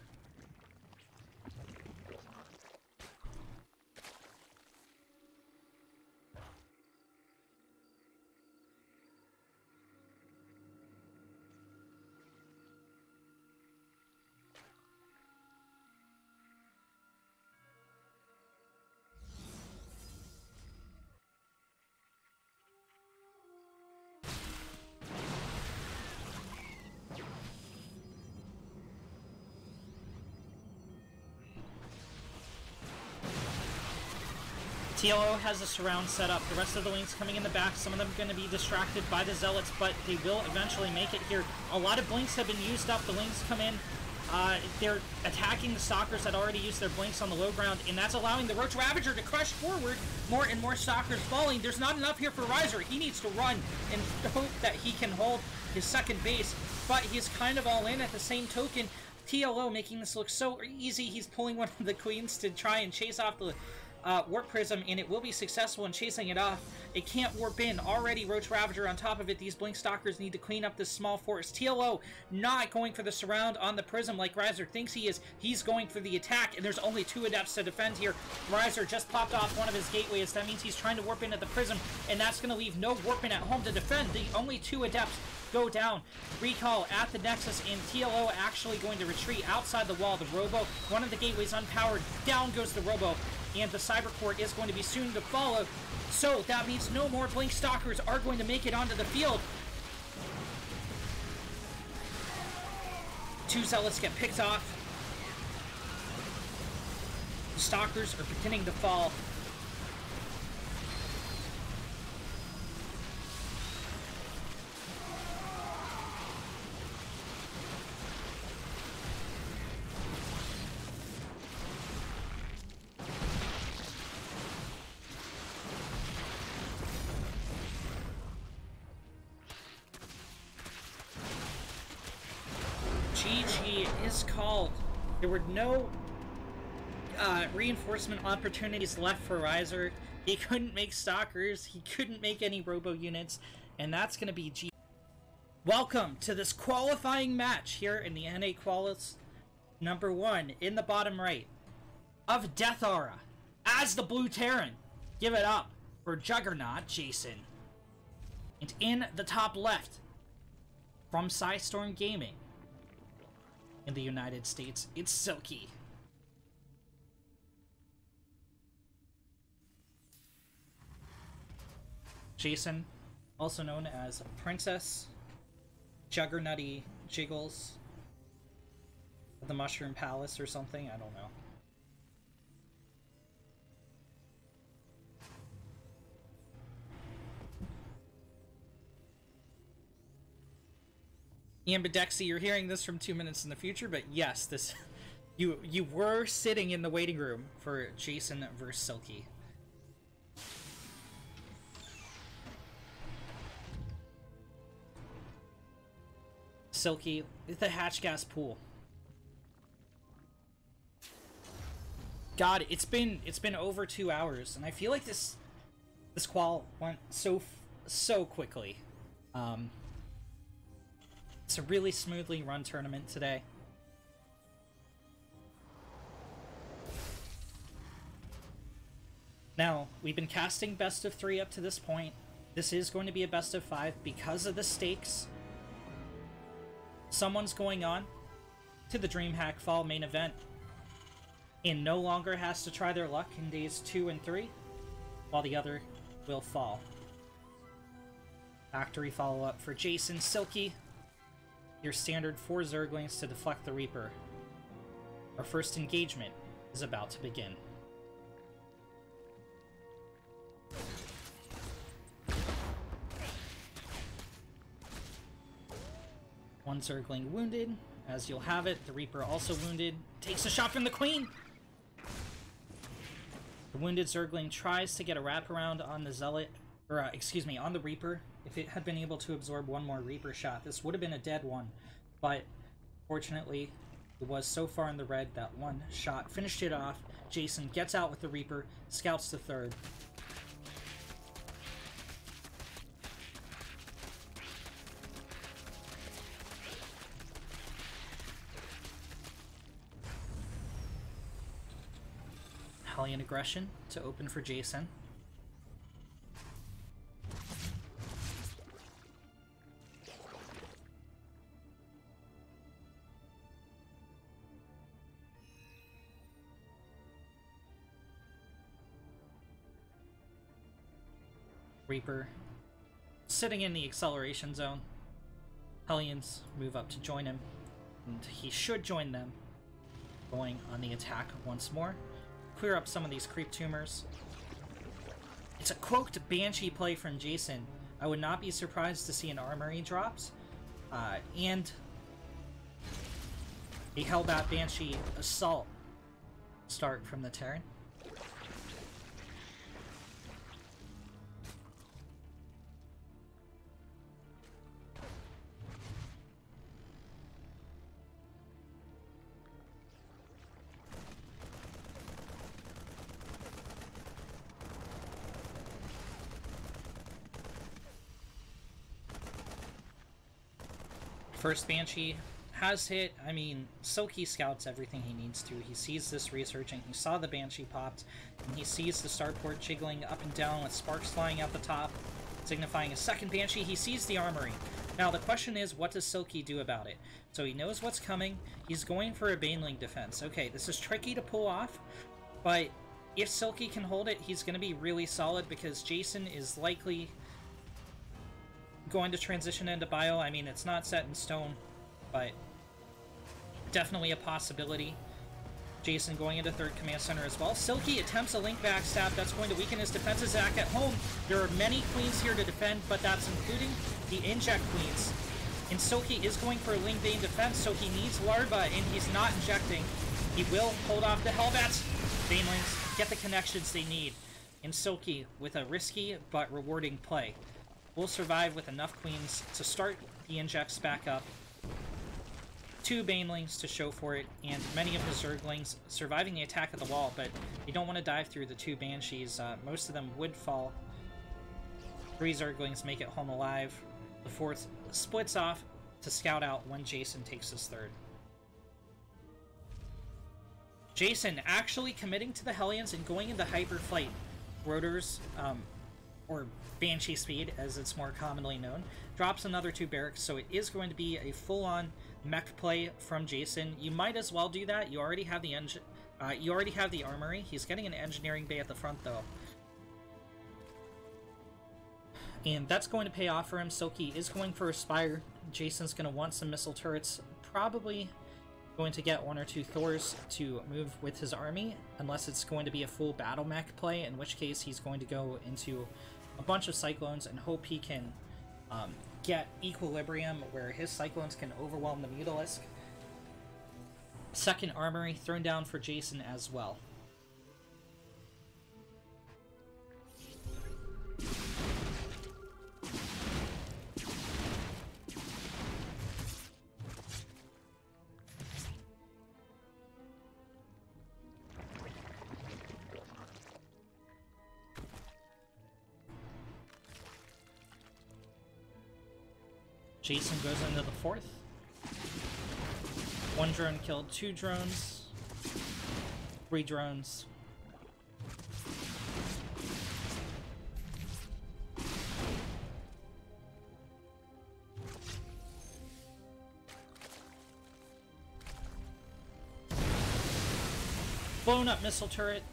TLO has a surround set up. The rest of the Lings coming in the back. Some of them going to be distracted by the Zealots, but they will eventually make it here. A lot of Blinks have been used up. The Lings come in. They're attacking the Stalkers that already used their Blinks on the low ground, and that's allowing the Roach Ravager to crush forward. More and more Stalkers falling. There's not enough here for Riser. He needs to run and hope that he can hold his second base, but he's kind of all in at the same token. TLO making this look so easy. He's pulling one of the Queens to try and chase off the Warp Prism, and it will be successful in chasing it off. It can't warp in. Already Roach Ravager on top of it. These Blink Stalkers need to clean up this small force. TLO not going for the surround on the Prism like Riser thinks he is. He's going for the attack, and there's only 2 Adepts to defend here. Riser just popped off one of his gateways. That means he's trying to warp into the Prism, and that's going to leave no Warping at home to defend. The only 2 Adepts go down. Recall at the Nexus, and TLO actually going to retreat outside the wall. The Robo, one of the gateways unpowered. Down goes the Robo, and the Cybercore is going to be soon to follow. So that means no more Blink Stalkers are going to make it onto the field. 2 Zealots get picked off. The Stalkers are beginning to fall. GG is called. There were no reinforcement opportunities left for Riser. He couldn't make Stalkers, he couldn't make any Robo units, and that's going to be G. Welcome to this qualifying match here in the NA Qualis number 1 in the bottom right of Death Aura as the Blue Terran. Give it up for Juggernaut Jason. And in the top left from Psystorm Gaming in the United States, it's Silky. Jason, also known as Princess Juggernutty Jiggles of the Mushroom Palace or something, I don't know. Ambidexy, you're hearing this from 2 minutes in the future, but yes, this you were sitting in the waiting room for Jason versus Silky. Silky, the hatch gas pool. God, it's been over 2 hours, and I feel like this qual went so quickly. It's a really smoothly run tournament today. Now, we've been casting best of 3 up to this point. This is going to be a best of 5 because of the stakes. Someone's going on to the Dreamhack Fall main event and no longer has to try their luck in days 2 and 3, while the other will fall. Factory follow-up for Jason. Silky, your standard 4 Zerglings to deflect the Reaper. Our first engagement is about to begin. One Zergling wounded, as you'll have it. The Reaper also wounded. Takes a shot from the Queen! The wounded Zergling tries to get a wraparound on the Zealot, or excuse me, on the Reaper. If it had been able to absorb one more Reaper shot, this would have been a dead one. But, fortunately, it was so far in the red that one shot finished it off. Jason gets out with the Reaper, scouts the third. Hellion Aggression to open for Jason. Reaper sitting in the acceleration zone. Hellions move up to join him, and he should join them, going on the attack once more. Clear up some of these creep tumors. It's a cloaked Banshee play from Jason. I would not be surprised to see an armory drops. And a Hellbat Banshee assault start from the Terran. First Banshee has hit. I mean, Silky scouts everything he needs to. He sees this researching. He saw the Banshee popped, and he sees the starport jiggling up and down with sparks flying out the top, signifying a second Banshee. He sees the armory. Now, the question is, what does Silky do about it? So he knows what's coming. He's going for a Baneling defense. Okay, this is tricky to pull off, but if Silky can hold it, he's going to be really solid because Jason is likely going to transition into bio. I mean, it's not set in stone, but definitely a possibility. Jason going into third command center as well. Silky attempts a link backstab. That's going to weaken his defenses. Zach at home. There are many queens here to defend, but that's including the inject queens. And Silky is going for a link bane defense, so he needs Larva, and he's not injecting. He will hold off the Hellbats. Banelings get the connections they need. And Silky, with a risky but rewarding play, will survive with enough queens to start the injects back up. 2 Banelings to show for it, and many of his Zerglings surviving the attack of the wall, but you don't want to dive through the 2 Banshees. Most of them would fall. 3 Zerglings make it home alive. The 4th splits off to scout out when Jason takes his 3rd. Jason actually committing to the Hellions and going into Hyper Flight. Rotors, or Banshee Speed, as it's more commonly known, drops another 2 barracks, so it is going to be a full-on mech play from Jason. You might as well do that. You already have the you already have the armory. He's getting an engineering bay at the front, though. And that's going to pay off for him. Silky is going for a Spire. Jason's going to want some missile turrets. Probably going to get 1 or 2 Thors to move with his army, unless it's going to be a full battle mech play, in which case he's going to go into a bunch of Cyclones and hope he can get equilibrium where his Cyclones can overwhelm the Mutalisk. Second armory thrown down for Jason as well. Jason goes into the 4th. 1 drone killed 2 drones. 3 drones. Blown up missile turret.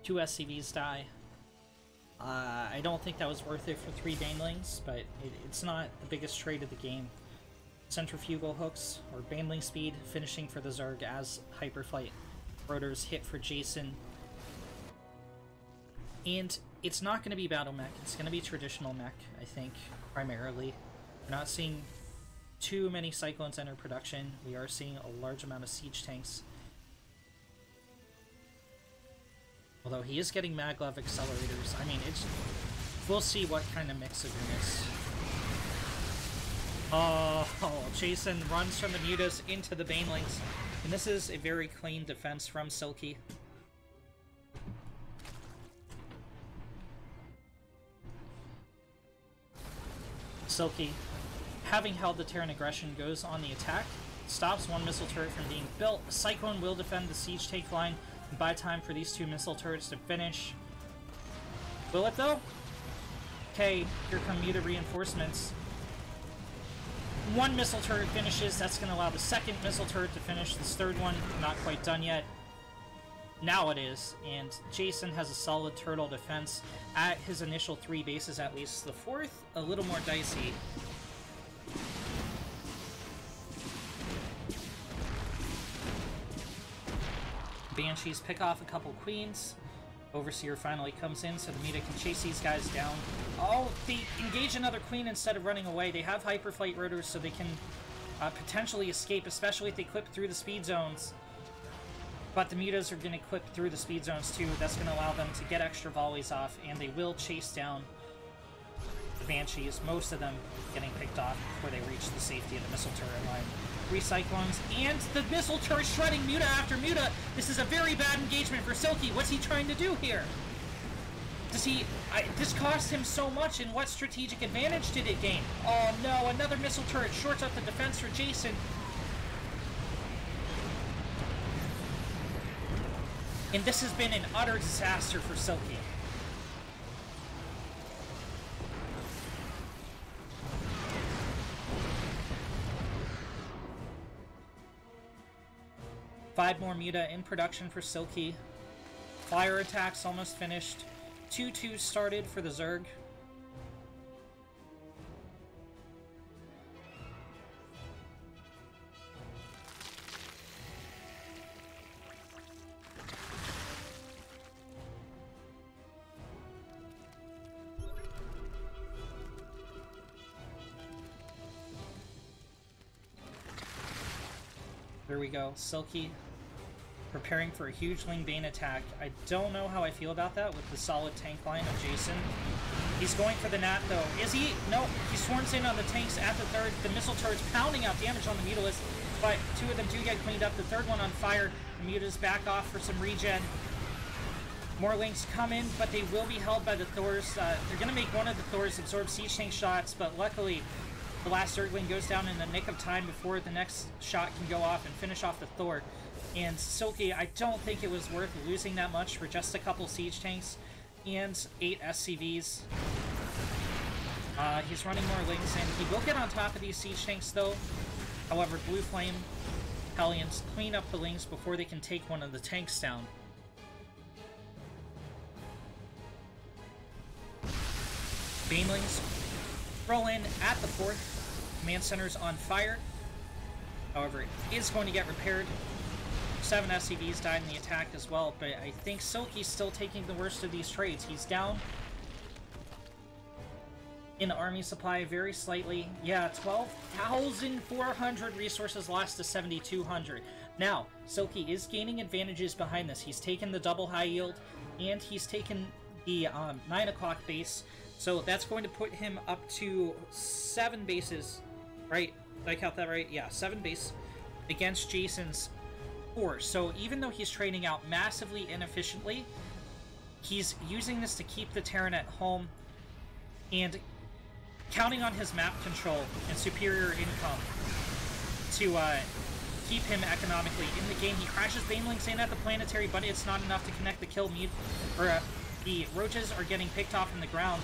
2 SCVs die. I don't think that was worth it for 3 Banelings, but it's not the biggest trade of the game. Centrifugal hooks, or Baneling speed, finishing for the Zerg as Hyperflight rotors hit for Jason. And it's not going to be battle mech, it's going to be traditional mech, I think, primarily. We're not seeing too many Cyclones enter production. We are seeing a large amount of siege tanks. Although he is getting Maglev accelerators. I mean, we'll see what kind of mix of units. Oh, Jason runs from the Mutas into the Banelings. And this is a very clean defense from Silky. Silky, having held the Terran aggression, goes on the attack. Stops 1 missile turret from being built. A Cyclone will defend the siege tank line and buy time for these 2 missile turrets to finish. Will it, though? Okay, here come Muta reinforcements. 1 missile turret finishes. That's going to allow the 2nd missile turret to finish. This 3rd one, not quite done yet. Now it is, and Jason has a solid turtle defense at his initial 3 bases at least. The 4th, a little more dicey. Banshees pick off a couple queens. Overseer finally comes in so the Muta can chase these guys down. Oh, they engage another queen instead of running away. They have hyperflight rotors so they can potentially escape, especially if they clip through the speed zones. But the Mutas are going to clip through the speed zones too. That's going to allow them to get extra volleys off, and they will chase down the Banshees, most of them getting picked off before they reach the safety of the missile turret line. 3 Cyclones, and the missile turret shredding Muta after Muta. This is a very bad engagement for Silky. What's he trying to do here? Does he... this cost him so much, and what strategic advantage did it gain? Oh no, another missile turret shorts up the defense for Jason. And this has been an utter disaster for Silky. Five more Muta in production for Silky. Fire attacks almost finished. 2-2 started for the Zerg. There we go. Silky preparing for a huge Ling Bane attack. I don't know how I feel about that with the solid tank line of Jason. He's going for the Nat, though. Is he? No. He swarms in on the tanks at the third. The missile turret's pounding out damage on the Mutalist, but two of them do get cleaned up. The third one on fire. The Muta's back off for some regen. More Lings come in, but they will be held by the Thors. They're going to make one of the Thors absorb siege tank shots, but luckily the last Zergling goes down in the nick of time before the next shot can go off and finish off the Thor. And Silky, I don't think it was worth losing that much for just a couple siege tanks and 8 SCVs. He's running more Lings, and he will get on top of these siege tanks, though. However, Blue Flame Hellions clean up the Lings before they can take one of the tanks down. Banelings roll in at the fourth. Command center's on fire. However, it is going to get repaired. 7 SCVs died in the attack as well, but I think Silky's still taking the worst of these trades. He's down in army supply very slightly. Yeah, 12,400 resources lost to 7,200. Now, Silky is gaining advantages behind this. He's taken the double high yield, and he's taken the 9 o'clock base. So that's going to put him up to 7 bases, right? Did I count that right? Yeah, 7 base against Jason's 4. So even though he's trading out massively inefficiently, he's using this to keep the Terran at home and counting on his map control and superior income to keep him economically in the game. He crashes Banelings in at the planetary, but it's not enough to connect the kill. The Roaches are getting picked off in the ground.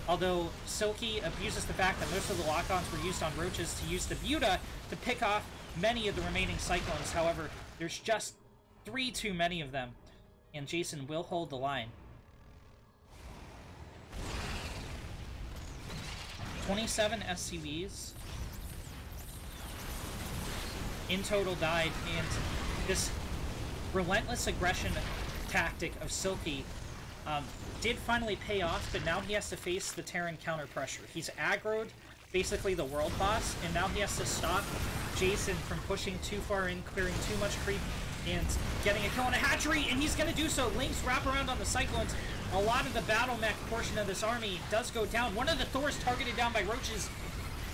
Although Silky abuses the fact that most of the lock-ons were used on Roaches to use the Buta to pick off many of the remaining Cyclones. However, there's just 3 too many of them, and Jason will hold the line. 27 SCVs in total died, and this relentless aggression tactic of Silky did finally pay off, but now he has to face the Terran counter pressure. He's aggroed basically the world boss, and now he has to stop Jason from pushing too far in, clearing too much creep, and getting a kill on a hatchery, and he's going to do so. Lings wrap around on the Cyclones. A lot of the battle mech portion of this army does go down. One of the Thors targeted down by Roaches.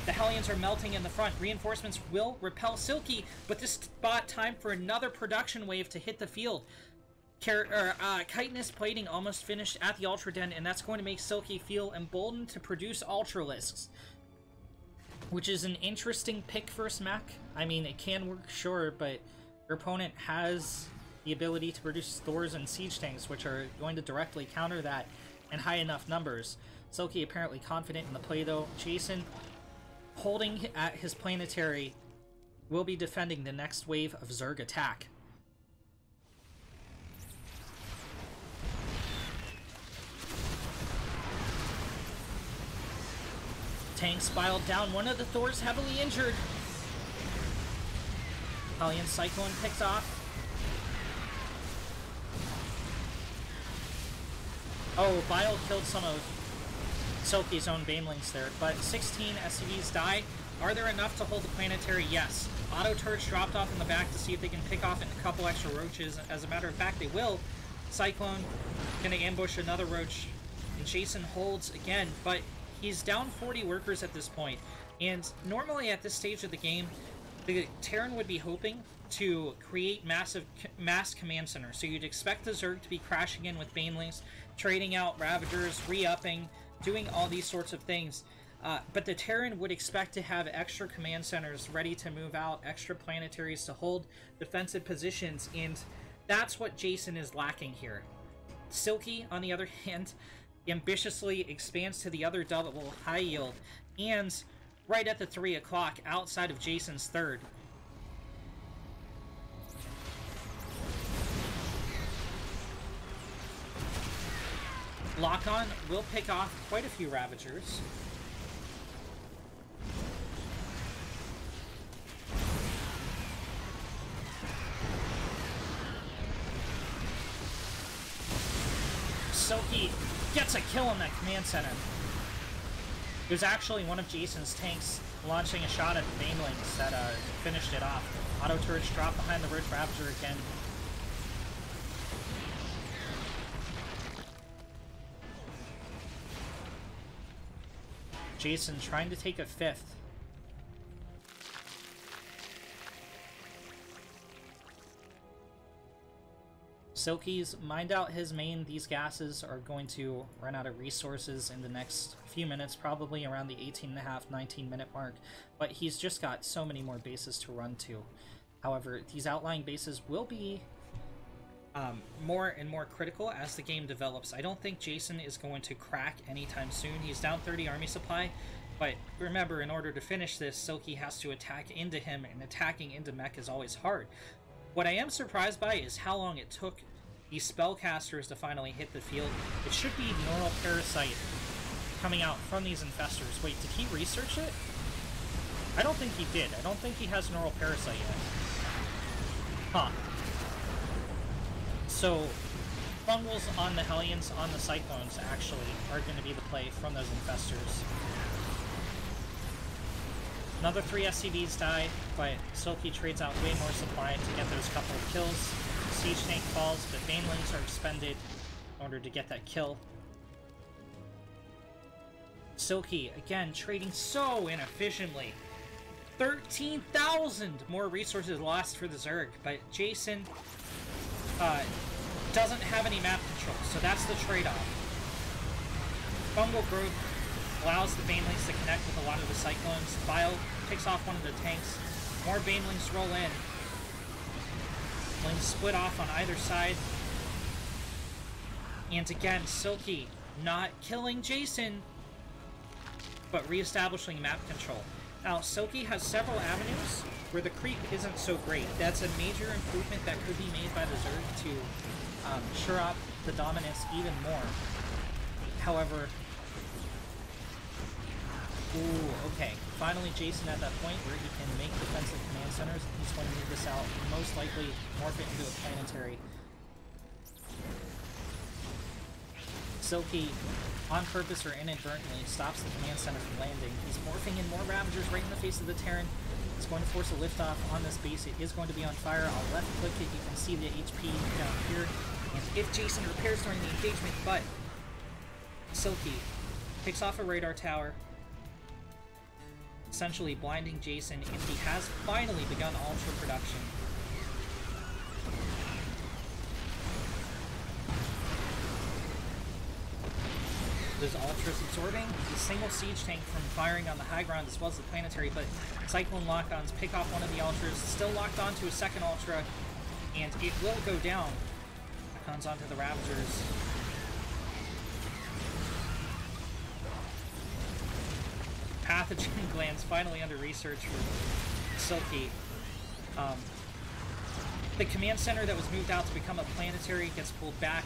The Hellions are melting in the front. Reinforcements will repel Silky, but this bought time for another production wave to hit the field. Chitinous plating almost finished at the Ultra Den, and that's going to make Silky feel emboldened to produce Ultralisks, which is an interesting pick first mech. I mean, it can work, sure, but your opponent has the ability to produce Thors and Siege Tanks, which are going to directly counter that in high enough numbers. Silky apparently confident in the play, though. Jason, holding at his planetary, will be defending the next wave of Zerg attack. Tanks piled down. One of the Thors heavily injured. Hellion Cyclone picked off. Oh, Bile killed some of Silky's own Banelings there, but 16 SCVs die. Are there enough to hold the planetary? Yes. Auto turrets dropped off in the back to see if they can pick off a couple extra Roaches. As a matter of fact, they will. Cyclone gonna ambush another Roach, and Jason holds again, but he's down 40 workers at this point, and normally at this stage of the game, the Terran would be hoping to create mass command centers. So you'd expect the Zerg to be crashing in with Banelings, trading out Ravagers, re-upping, doing all these sorts of things. But the Terran would expect to have extra command centers ready to move out, extra planetaries to hold defensive positions, and that's what Jason is lacking here. Silky, on the other hand, ambitiously expands to the other double high yield, and right at the 3 o'clock, outside of Jason's third. Lock-on will pick off quite a few Ravagers. Silky gets a kill in that command center. It was actually one of Jason's tanks launching a shot at the Banelings that finished it off. Auto turrets drop behind the Ridge Ravager again. Jason trying to take a 5th. Silky's mined out his main. These gases are going to run out of resources in the next few minutes, probably around the 18.5, 19-minute mark, but he's just got so many more bases to run to. However, these outlying bases will be more and more critical as the game develops. I don't think Jason is going to crack anytime soon. He's down 30 army supply, but remember, in order to finish this, Silky has to attack into him, and attacking into mech is always hard. What I am surprised by is how long it took these spellcasters to finally hit the field. It should be Neural Parasite coming out from these infestors. Wait, did he research it? I don't think he did. I don't think he has Neural Parasite yet. Huh. So, Fungals on the Hellions, on the Cyclones, actually, are going to be the play from those infestors. Another 3 SCVs die, but Silky trades out way more supply to get those couple of kills. Siege tank falls, but Banelings are expended in order to get that kill. Silky, again, trading so inefficiently. 13,000 more resources lost for the Zerg, but Jason doesn't have any map control, so that's the trade-off. Fungal growth allows the Banelings to connect with a lot of the Cyclones. Bile picks off one of the tanks. More Banelings roll in. Lanes split off on either side. And again, Silky not killing Jason, but re-establishing map control. Now, Silky has several avenues where the creep isn't so great. That's a major improvement that could be made by the Zerg to shore up the dominance even more. However, ooh, okay. Finally, Jason at that point where he can make defensive command centers. He's going to move this out, most likely morph it into a planetary. Silky, on purpose or inadvertently, stops the command center from landing. He's morphing in more Ravagers right in the face of the Terran. It's going to force a liftoff on this base. It is going to be on fire. I'll left-click it. You can see the HP down here. And if Jason repairs during the engagement, but Silky picks off a radar tower, essentially blinding Jason, and he has finally begun Ultra production. There's Ultras absorbing the single siege tank from firing on the high ground as well as the planetary, but Cyclone lock-ons pick off one of the Ultras, still locked onto a second Ultra, and it will go down. Lock-ons onto the Ravagers. Pathogen glands finally under research for Silky. The command center that was moved out to become a planetary gets pulled back.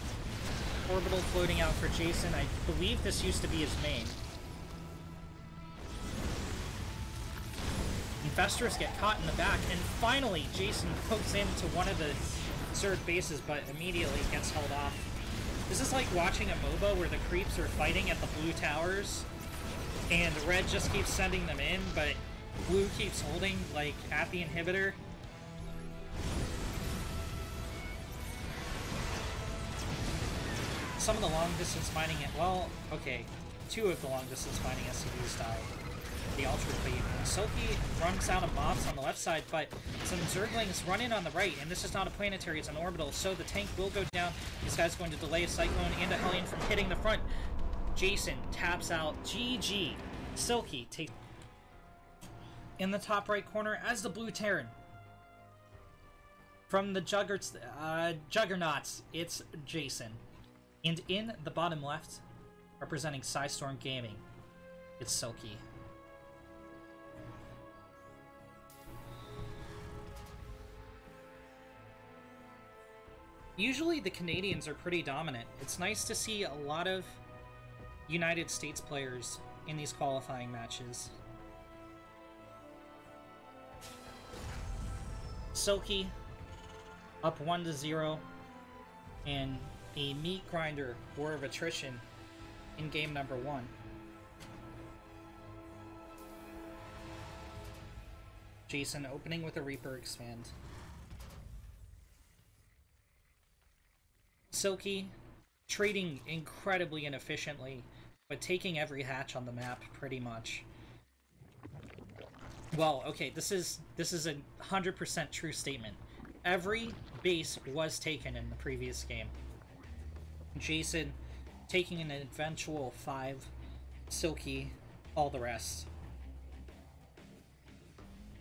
Orbital floating out for Jason. I believe this used to be his main. Infestors get caught in the back, and finally Jason pokes into one of the Zerg bases, but immediately gets held off. This is like watching a MOBA where the creeps are fighting at the blue towers, and red just keeps sending them in, but blue keeps holding, like, at the inhibitor. Some of the long-distance mining, well, okay, 2 of the long-distance mining SCVs died. the Ultra Cleave. Silky runs out of mobs on the left side, but some Zerglings run in on the right, and this is not a planetary, it's an orbital, so the tank will go down. This guy's going to delay a Cyclone and a Hellion from hitting the front. Jason taps out. GG. Silky take in the top right corner as the blue Terran. From the Juggernauts, it's Jason. And in the bottom left, representing Psystorm Gaming, it's Silky. Usually the Canadians are pretty dominant. It's nice to see a lot of United States players in these qualifying matches. Silky up 1-0 in a meat grinder war of attrition in game number 1. Jason opening with a Reaper expand. Silky trading incredibly inefficiently, but taking every hatch on the map pretty much. Well, okay, this is a 100% true statement. Every base was taken in the previous game. Jason taking an eventual 5, Silky all the rest.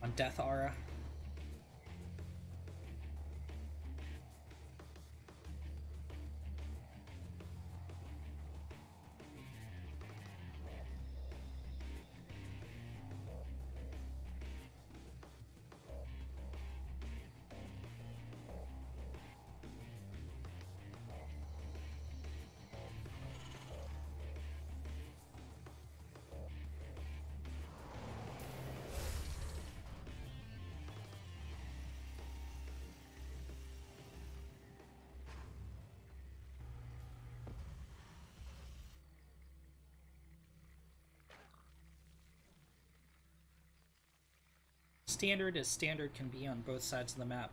On Death Aura. Standard as standard can be on both sides of the map.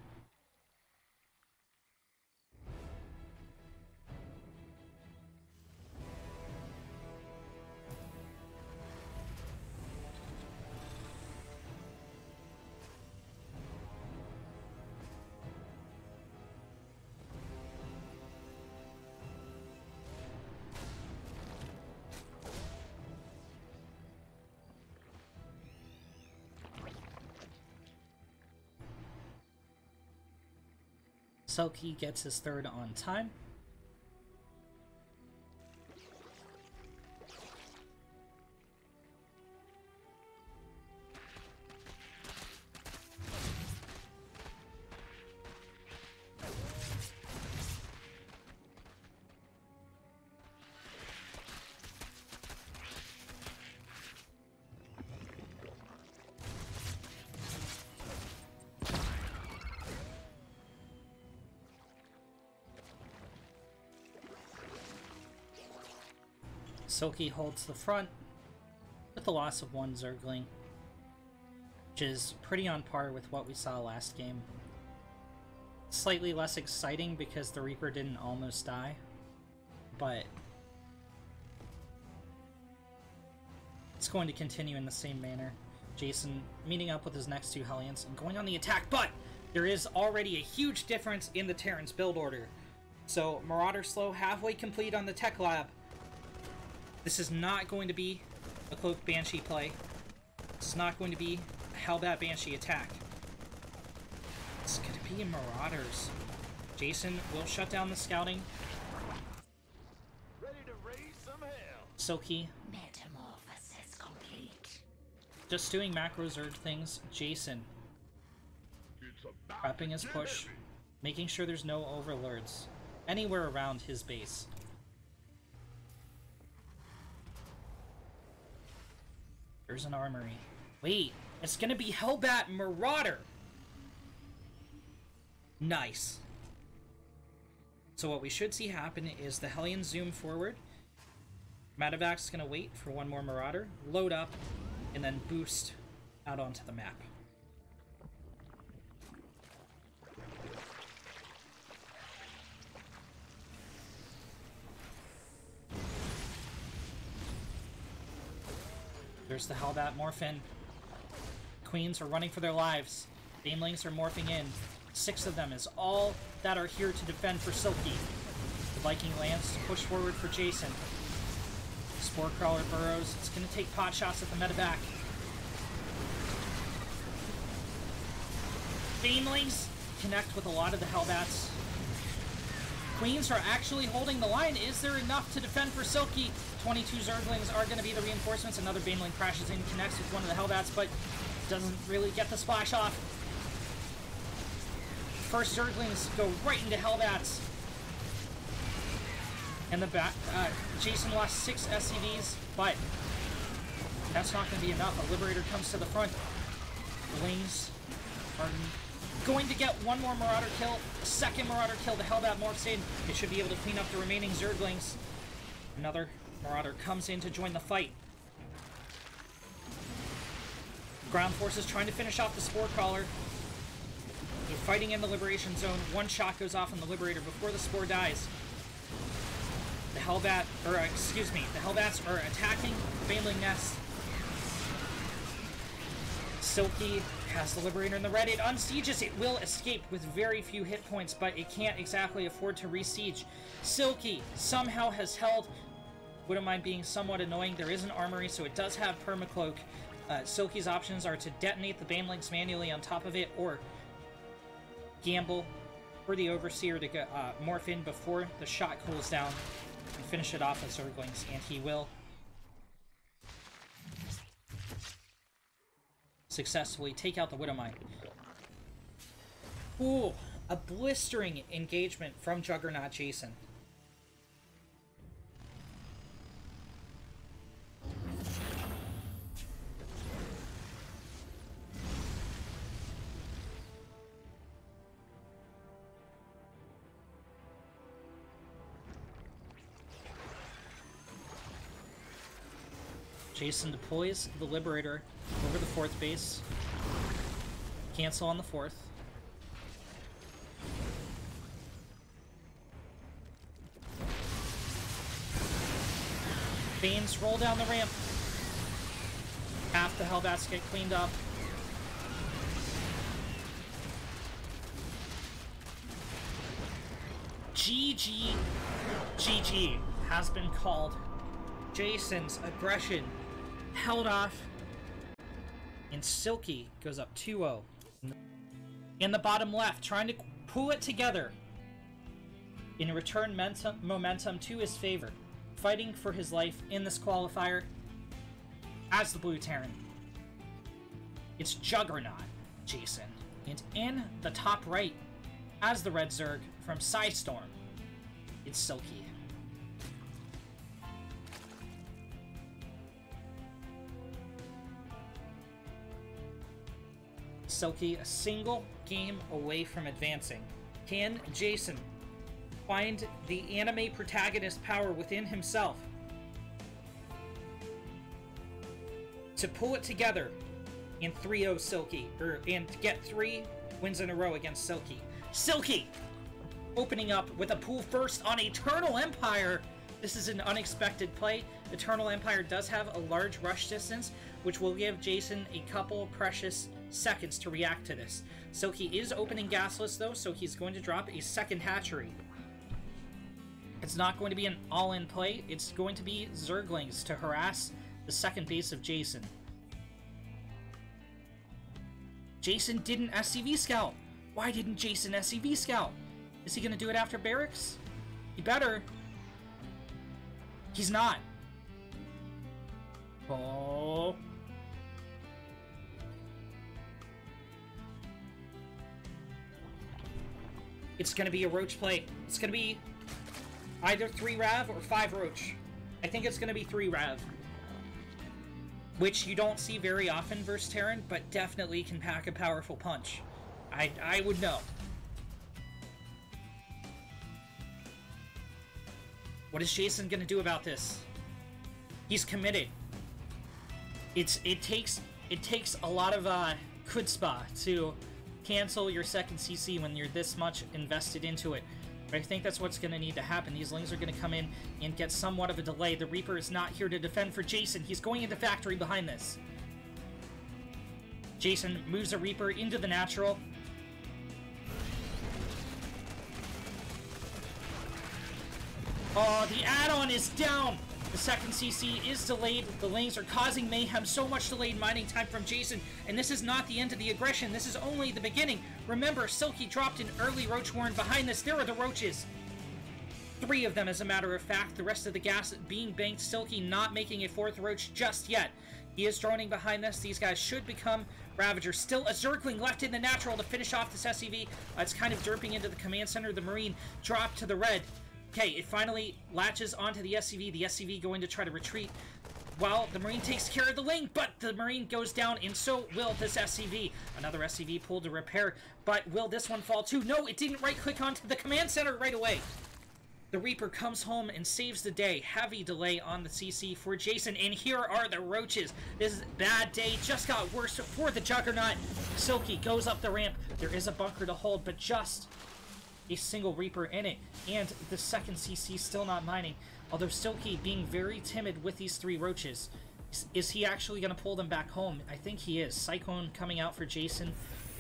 Silky gets his third on time. Silky holds the front with the loss of 1 Zergling, which is pretty on par with what we saw last game. Slightly less exciting because the Reaper didn't almost die, but it's going to continue in the same manner. Jason meeting up with his next 2 Hellions and going on the attack, but there is already a huge difference in the Terran's build order. So Marauder slow halfway complete on the Tech Lab. This is not going to be a Cloak Banshee play. This is not going to be a Hellbat Banshee attack. It's going to be Marauders. Jason will shut down the scouting. Ready to raise some hell. Silky. Metamorphosis complete. Just doing macro Zerg things. Jason. Prepping his push. Making sure there's no overlords anywhere around his base. There's an armory. Wait, it's gonna be Hellbat Marauder! Nice. So what we should see happen is the Hellion zoom forward. Madavac's gonna wait for 1 more Marauder, load up, and then boost out onto the map. There's the Hellbat Morphin. Queens are running for their lives. Banelings are morphing in. 6 of them is all that are here to defend for Silky. The Viking lands to push forward for Jason. Spore Crawler burrows. It's going to take pot shots at the medevac. Banelings connect with a lot of the Hellbats. Queens are actually holding the line. Is there enough to defend for Silky? 22 Zerglings are going to be the reinforcements. Another Baneling crashes in, connects with one of the Hellbats, but doesn't really get the splash off. First Zerglings go right into Hellbats. And the Jason lost 6 SCVs, but that's not going to be enough. A Liberator comes to the front. The Wings are going to get one more Marauder kill. A second Marauder kill. The Hellbat morphs in. It should be able to clean up the remaining Zerglings. Another Marauder comes in to join the fight. Ground forces trying to finish off the Spore Crawler. They're fighting in the Liberation Zone. One shot goes off on the Liberator before the Spore dies. The Hellbat, or excuse me, the Hellbats are attacking the Baneling nest. Silky has the Liberator in the red. It unsieges. It will escape with very few hit points, but it can't exactly afford to re-siege. Silky somehow has held. Wouldn't mind being somewhat annoying. There is an armory, so it does have permacloak. Silky's options are to detonate the Banelings manually on top of it, or gamble for the Overseer to get, morph in before the shot cools down and finish it off with Zerglings, and he will. Successfully take out the Widowmine. Ooh, a blistering engagement from Juggernaut Jason. Jason deploys the Liberator over the 4th base. Cancel on the 4th. Banes roll down the ramp. Half the Hellbats get cleaned up. GG. GG has been called. Jason's aggression held off, and Silky goes up 2-0. In the bottom left, trying to pull it together and return momentum to his favor, fighting for his life in this qualifier as the Blue Terran. It's Juggernaut Jason, and in the top right, as the Red Zerg from Psystorm, it's Silky. Silky a single game away from advancing. Can Jason find the anime protagonist power within himself to pull it together in 3-0 Silky, and get 3 wins in a row against Silky? Silky opening up with a pool first on Eternal Empire. This is an unexpected play. Eternal Empire does have a large rush distance, which will give Jason a couple precious seconds to react to this. Silky is opening gasless though, so he's going to drop a second hatchery. It's not going to be an all-in play. It's going to be Zerglings to harass the second base of Jason. Jason didn't SCV scout. Why didn't Jason SCV scout? Is he going to do it after barracks? He better. He's not. Oh. It's going to be a Roach play. It's going to be either 3 Rav or 5 Roach. I think it's going to be 3 Rav. Which you don't see very often versus Terran, but definitely can pack a powerful punch. I would know. What is Jason going to do about this? He's committed. It takes a lot of chutzpah to cancel your second CC when you're this much invested into it. But I think that's what's going to need to happen. These Lings are going to come in and get somewhat of a delay. The Reaper is not here to defend for Jason. He's going into Factory behind this. Jason moves a Reaper into the natural. Oh, the add-on is down! The second CC is delayed. The Lings are causing mayhem. So much delayed mining time from Jason. And this is not the end of the aggression. This is only the beginning. Remember, Silky dropped an early Roach Warren behind this. There are the Roaches. 3 of them, as a matter of fact. The rest of the gas being banked. Silky not making a 4th Roach just yet. He is droning behind this. These guys should become Ravagers. Still a Zergling left in the natural to finish off this SCV. It's kind of derping into the command center. The Marine dropped to the red. Okay, it finally latches onto the SCV. The SCV going to try to retreat while the Marine takes care of the Ling, but the Marine goes down, and so will this SCV. Another SCV pulled to repair, but will this one fall too? No, it didn't right-click onto the command center right away. The Reaper comes home and saves the day. Heavy delay on the CC for Jason, and here are the Roaches. This is a bad day. Just got worse for the Juggernaut. Silky goes up the ramp. There is a bunker to hold, but just a single Reaper in it, and the second CC still not mining, although Silky being very timid with these 3 Roaches. Is he actually going to pull them back home? I think he is. Cyclone coming out for Jason.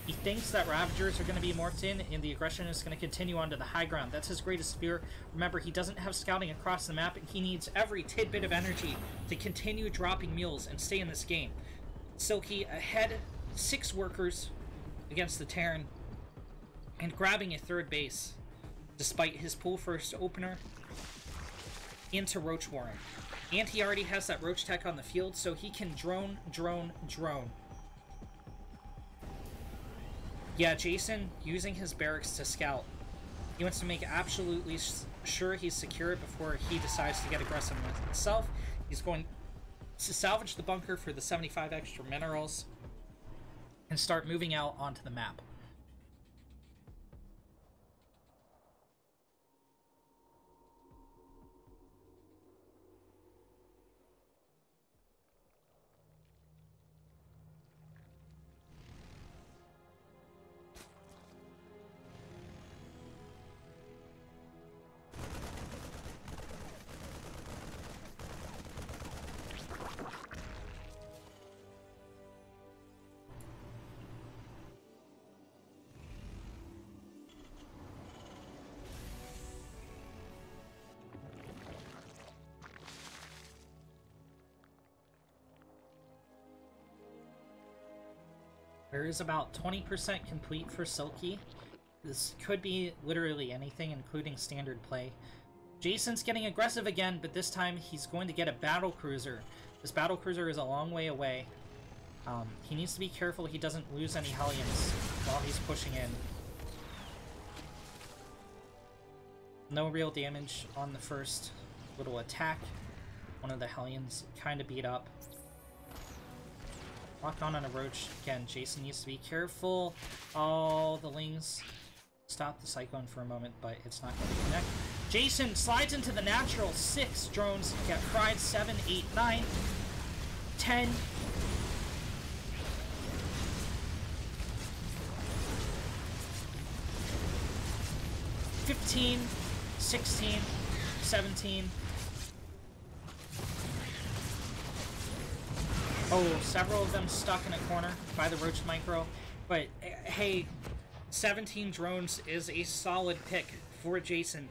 He thinks that Ravagers are going to be morphed in, and the aggression is going to continue onto the high ground. That's his greatest fear. Remember, he doesn't have scouting across the map, and he needs every tidbit of energy to continue dropping mules and stay in this game. Silky ahead, 6 workers against the Terran, and grabbing a 3rd base, despite his pull first opener into Roach Warren. And he already has that Roach Tech on the field, so he can drone. Yeah, Jason using his barracks to scout. He wants to make absolutely sure he's secure before he decides to get aggressive with himself. He's going to salvage the bunker for the 75 extra minerals and start moving out onto the map. There is about 20% complete for Silky. This could be literally anything, including standard play. Jason's getting aggressive again, but this time he's going to get a battle cruiser. This battle cruiser is a long way away. He needs to be careful he doesn't lose any Hellions while he's pushing in. No real damage on the first little attack. One of the Hellions kind of beat up. Lock on a Roach. Again, Jason needs to be careful. Oh, the Lings stop the Cyclone for a moment, but it's not going to connect. Jason slides into the natural. 6 drones get fried. 7, 8, 9, 10. 15, 16, 17. Oh, several of them stuck in a corner by the Roach Micro. But, hey, 17 drones is a solid pick for Jason.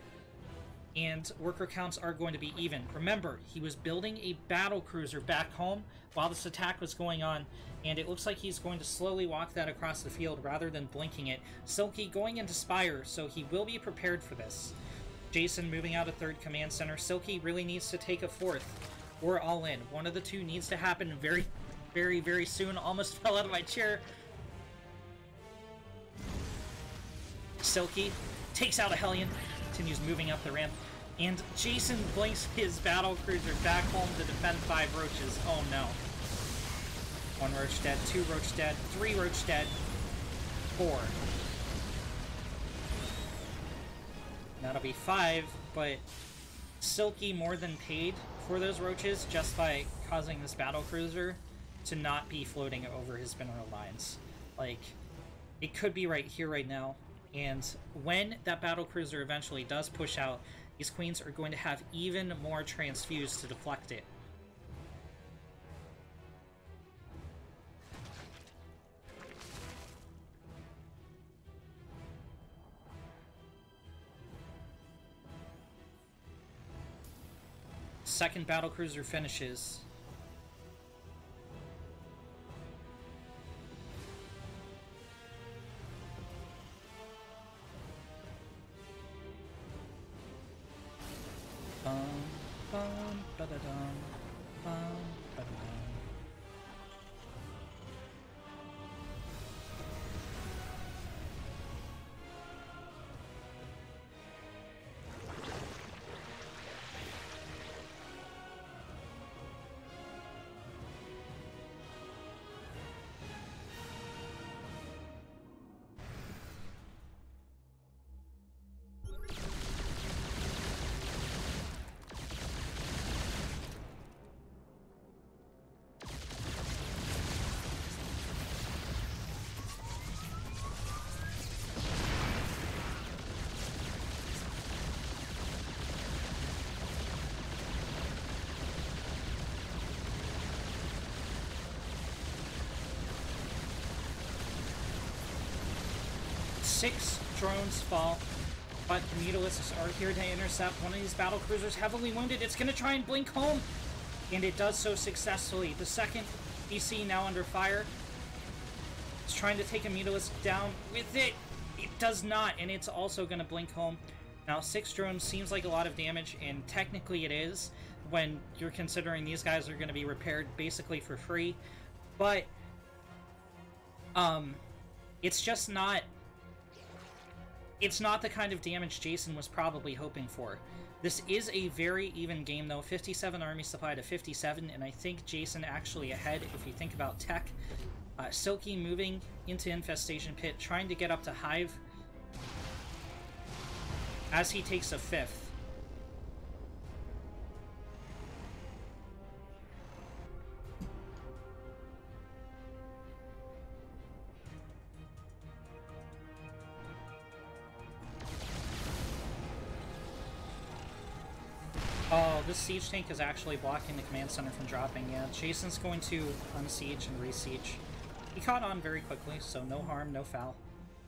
And worker counts are going to be even. Remember, he was building a battle cruiser back home while this attack was going on. And it looks like he's going to slowly walk that across the field rather than blinking it. Silky going into Spire, so he will be prepared for this. Jason moving out a 3rd command center. Silky really needs to take a 4th. We're all in. One of the two needs to happen very, very, very soon. Almost fell out of my chair. Silky takes out a Hellion. Continues moving up the ramp. And Jason blinks his battle cruiser back home to defend 5 Roaches. Oh no. 1 Roach dead, 2 Roach dead, 3 Roach dead, 4. That'll be 5, but Silky more than paid for those Roaches just by causing this battle cruiser to not be floating over his mineral lines. Like, it could be right here right now, And when that battlecruiser eventually does push out, these queens are going to have even more transfuse to deflect it. Second battlecruiser finishes. Bum, bum, ba-da-dum, bum, ba-da-dum. Six drones fall, but the Mutalisks are here to intercept. One of these battlecruisers heavily wounded. It's going to try and blink home, and it does so successfully. The second BC now under fire. It's trying to take a Mutalisk down with it. It does not, and it's also going to blink home. Now, 6 drones seems like a lot of damage, and technically it is when you're considering these guys are going to be repaired basically for free. But, it's just not... It's not the kind of damage Jason was probably hoping for. This is a very even game, though. 57 army supply to 57, and I think Jason actually ahead if you think about tech. Silky moving into Infestation Pit, trying to get up to Hive as he takes a 5th. Oh, this siege tank is actually blocking the command center from dropping. Yeah, Jason's going to unsiege and re-siege. He caught on very quickly, so no harm, no foul.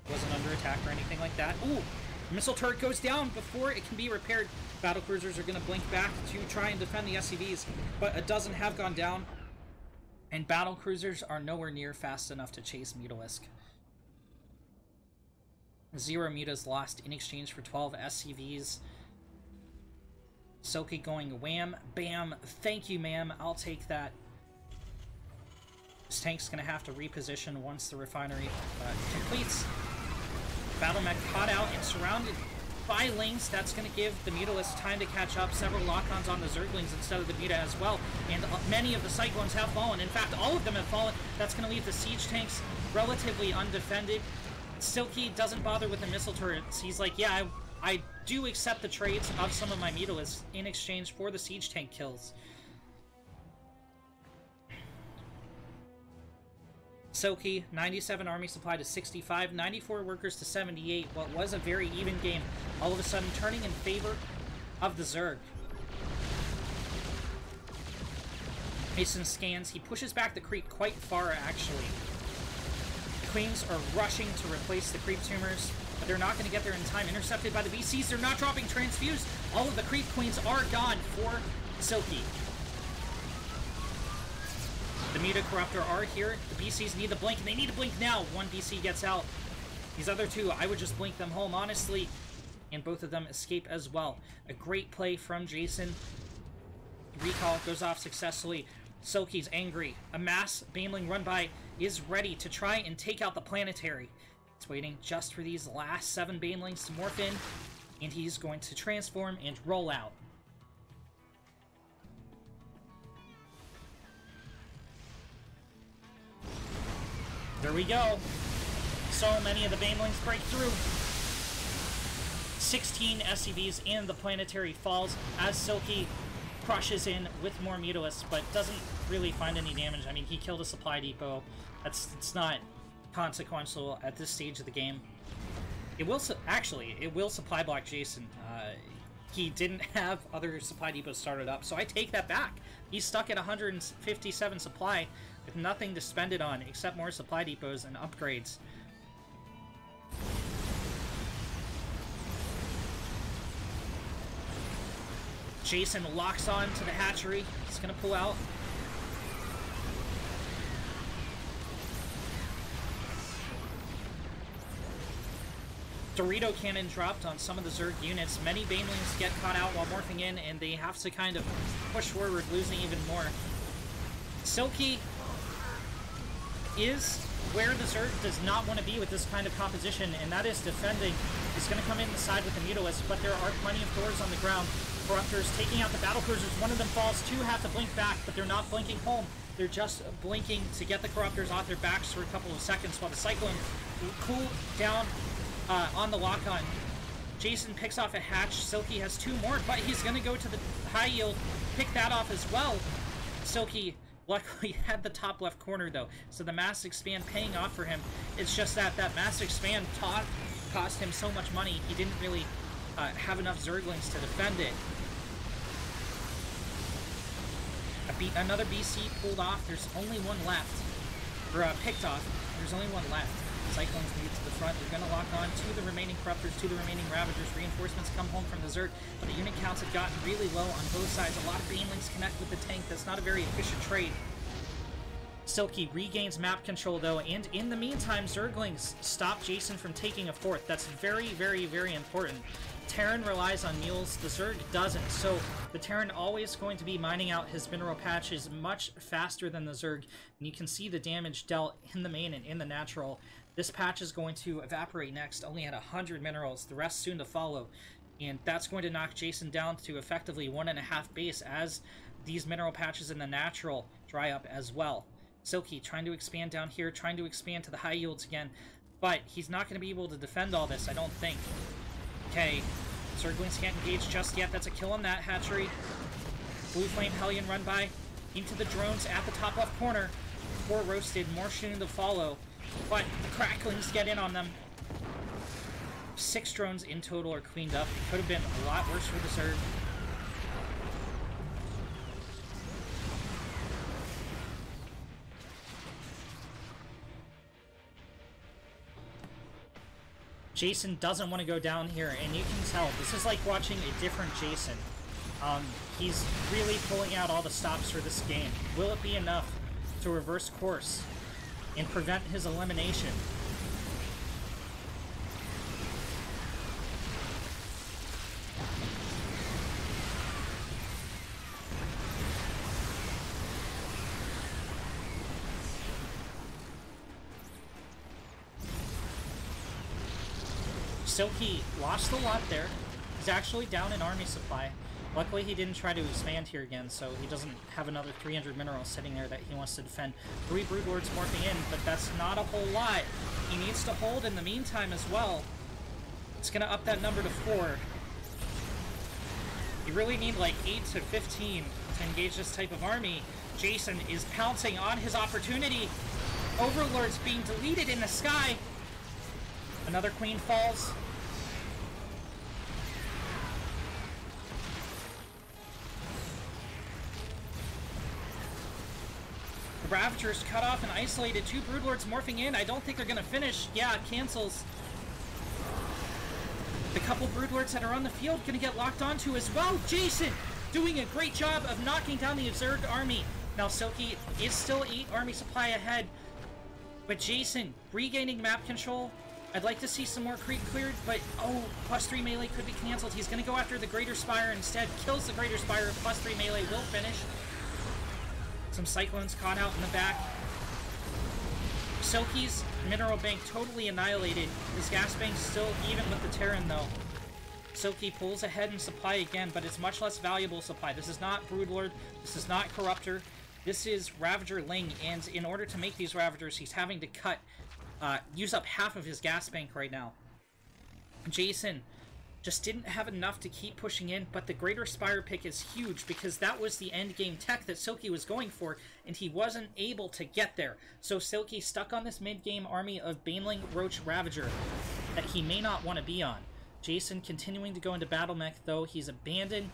Wasn't under attack or anything like that. Ooh! Missile turret goes down before it can be repaired. Battlecruisers are going to blink back to try and defend the SCVs, but a dozen have gone down, and battlecruisers are nowhere near fast enough to chase Mutalisk. 0 mutas lost in exchange for 12 SCVs. Silky going wham, bam, thank you ma'am, I'll take that. This tank's gonna have to reposition once the refinery completes. Battle mech caught out and surrounded by Lings. That's gonna give the Mutalisk time to catch up. Several lock-ons on the Zerglings instead of the Muta as well. And many of the Cyclones have fallen. In fact, all of them have fallen. That's gonna leave the siege tanks relatively undefended. Silky doesn't bother with the missile turrets. He's like, yeah, I do accept the trades of some of my Mutalisks in exchange for the siege tank kills. Silky, 97 army supply to 65, 94 workers to 78. What was a very even game, all of a sudden turning in favor of the Zerg. Mason scans. He pushes back the creep quite far, actually. The Queens are rushing to replace the creep tumors, but they're not going to get there in time. Intercepted by the BCs. They're not dropping transfuse. All of the creep queens are gone for Silky. The Muta Corruptor are here. The BCs need to blink, and they need to blink now. One BC gets out. These other two, I would just blink them home, honestly. And both of them escape as well. A great play from Jason. Recall goes off successfully. Silky's angry. A mass Baneling run by is ready to try and take out the planetary. It's waiting just for these last 7 Banelings to morph in, and he's going to transform and roll out. There we go. So many of the Banelings break through. 16 SCVs and the planetary falls as Silky crushes in with more Mutalisks, but doesn't really find any damage. I mean, he killed a supply depot. It's not consequential at this stage of the game. It will actually, it will supply block Jason. He didn't have other supply depots started up, so I take that back. He's stuck at 157 supply with nothing to spend it on except more supply depots and upgrades. Jason locks on to the hatchery. He's gonna pull out. Dorito cannon dropped on some of the Zerg units. Many Banelings get caught out while morphing in, and they have to kind of push forward, losing even more. Silky is where the Zerg does not want to be with this kind of composition, and that is defending. He's going to come in the side with the Mutalisks, but there are plenty of doors on the ground. Corruptors taking out the battle cruisers. One of them falls. Two have to blink back, but they're not blinking home. They're just blinking to get the Corruptors off their backs for a couple of seconds while the Cyclone will cool down on the lock-on. Jason picks off a hatch. Silky has two more, but he's going to go to the high yield, pick that off as well. Silky luckily had the top left corner, though, so the mass expand paying off for him. It's just that mass expand cost him so much money, he didn't really have enough Zerglings to defend it. Another BC pulled off. There's only one left. Or picked off. There's only one left. Cyclones move to the front. They're going to lock on to the remaining Corruptors, to the remaining Ravagers. Reinforcements come home from the Zerg, but the unit counts have gotten really low on both sides. A lot of Banelings connect with the tank. That's not a very efficient trade. Silky regains map control, though, and in the meantime, Zerglings stop Jason from taking a fourth. That's very, very, very important. Terran relies on mules, the Zerg doesn't, so the Terran always going to be mining out his mineral patches much faster than the Zerg, and you can see the damage dealt in the main and in the natural. This patch is going to evaporate next, only at 100 minerals, the rest soon to follow, and that's going to knock Jason down to effectively 1.5 base as these mineral patches in the natural dry up as well. Silky trying to expand down here, trying to expand to the high yields again, but he's not going to be able to defend all this, I don't think. Okay, Zerglings can't engage just yet. That's a kill on that hatchery. Blue Flame Hellion run by into the drones at the top left corner. 4 roasted, more shooting to follow, but the Cracklings get in on them. 6 drones in total are cleaned up. It could have been a lot worse for the Zerg. Jason doesn't want to go down here, and you can tell, this is like watching a different Jason. He's really pulling out all the stops for this game. Will it be enough to reverse course and prevent his elimination? Silky lost a lot there. He's actually down in army supply. Luckily, he didn't try to expand here again, so he doesn't have another 300 minerals sitting there that he wants to defend. 3 Broodlords morphing in, but that's not a whole lot. He needs to hold in the meantime as well. It's going to up that number to 4. You really need like 8 to 15 to engage this type of army. Jason is pouncing on his opportunity. Overlords being deleted in the sky. Another queen falls. The Ravagers cut off and isolated. 2 Broodlords morphing in. I don't think they're going to finish. Yeah, it cancels. The couple Broodlords that are on the field going to get locked onto as well. Jason doing a great job of knocking down the Zerg army. Now Silky is still 8 army supply ahead. But Jason regaining map control. I'd like to see some more creep cleared, but oh, +3 melee could be cancelled. He's going to go after the Greater Spire instead. Kills the Greater Spire. +3 melee will finish. Some Cyclones caught out in the back. Silky's mineral bank totally annihilated. His gas bank's still even with the Terran, though. Silky pulls ahead in supply again, but it's much less valuable supply. This is not Broodlord. This is not Corruptor. This is Ravager Ling, and in order to make these Ravagers, he's having to use up half of his gas bank right now. Jason just didn't have enough to keep pushing in, but the Greater Spire pick is huge because that was the end game tech that Silky was going for, and he wasn't able to get there. So Silky stuck on this mid-game army of Baneling Roach Ravager. that he may not want to be on. Jason continuing to go into Battle Mech, though. He's abandoned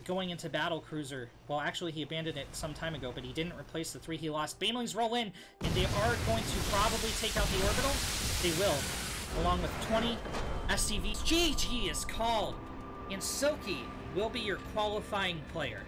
going into Battle Cruiser. Well, actually, he abandoned it some time ago, but he didn't replace the 3 he lost. Banelings roll in, and they are going to probably take out the Orbital. They will, along with 20 SCVs. GG is called, and Silky will be your qualifying player.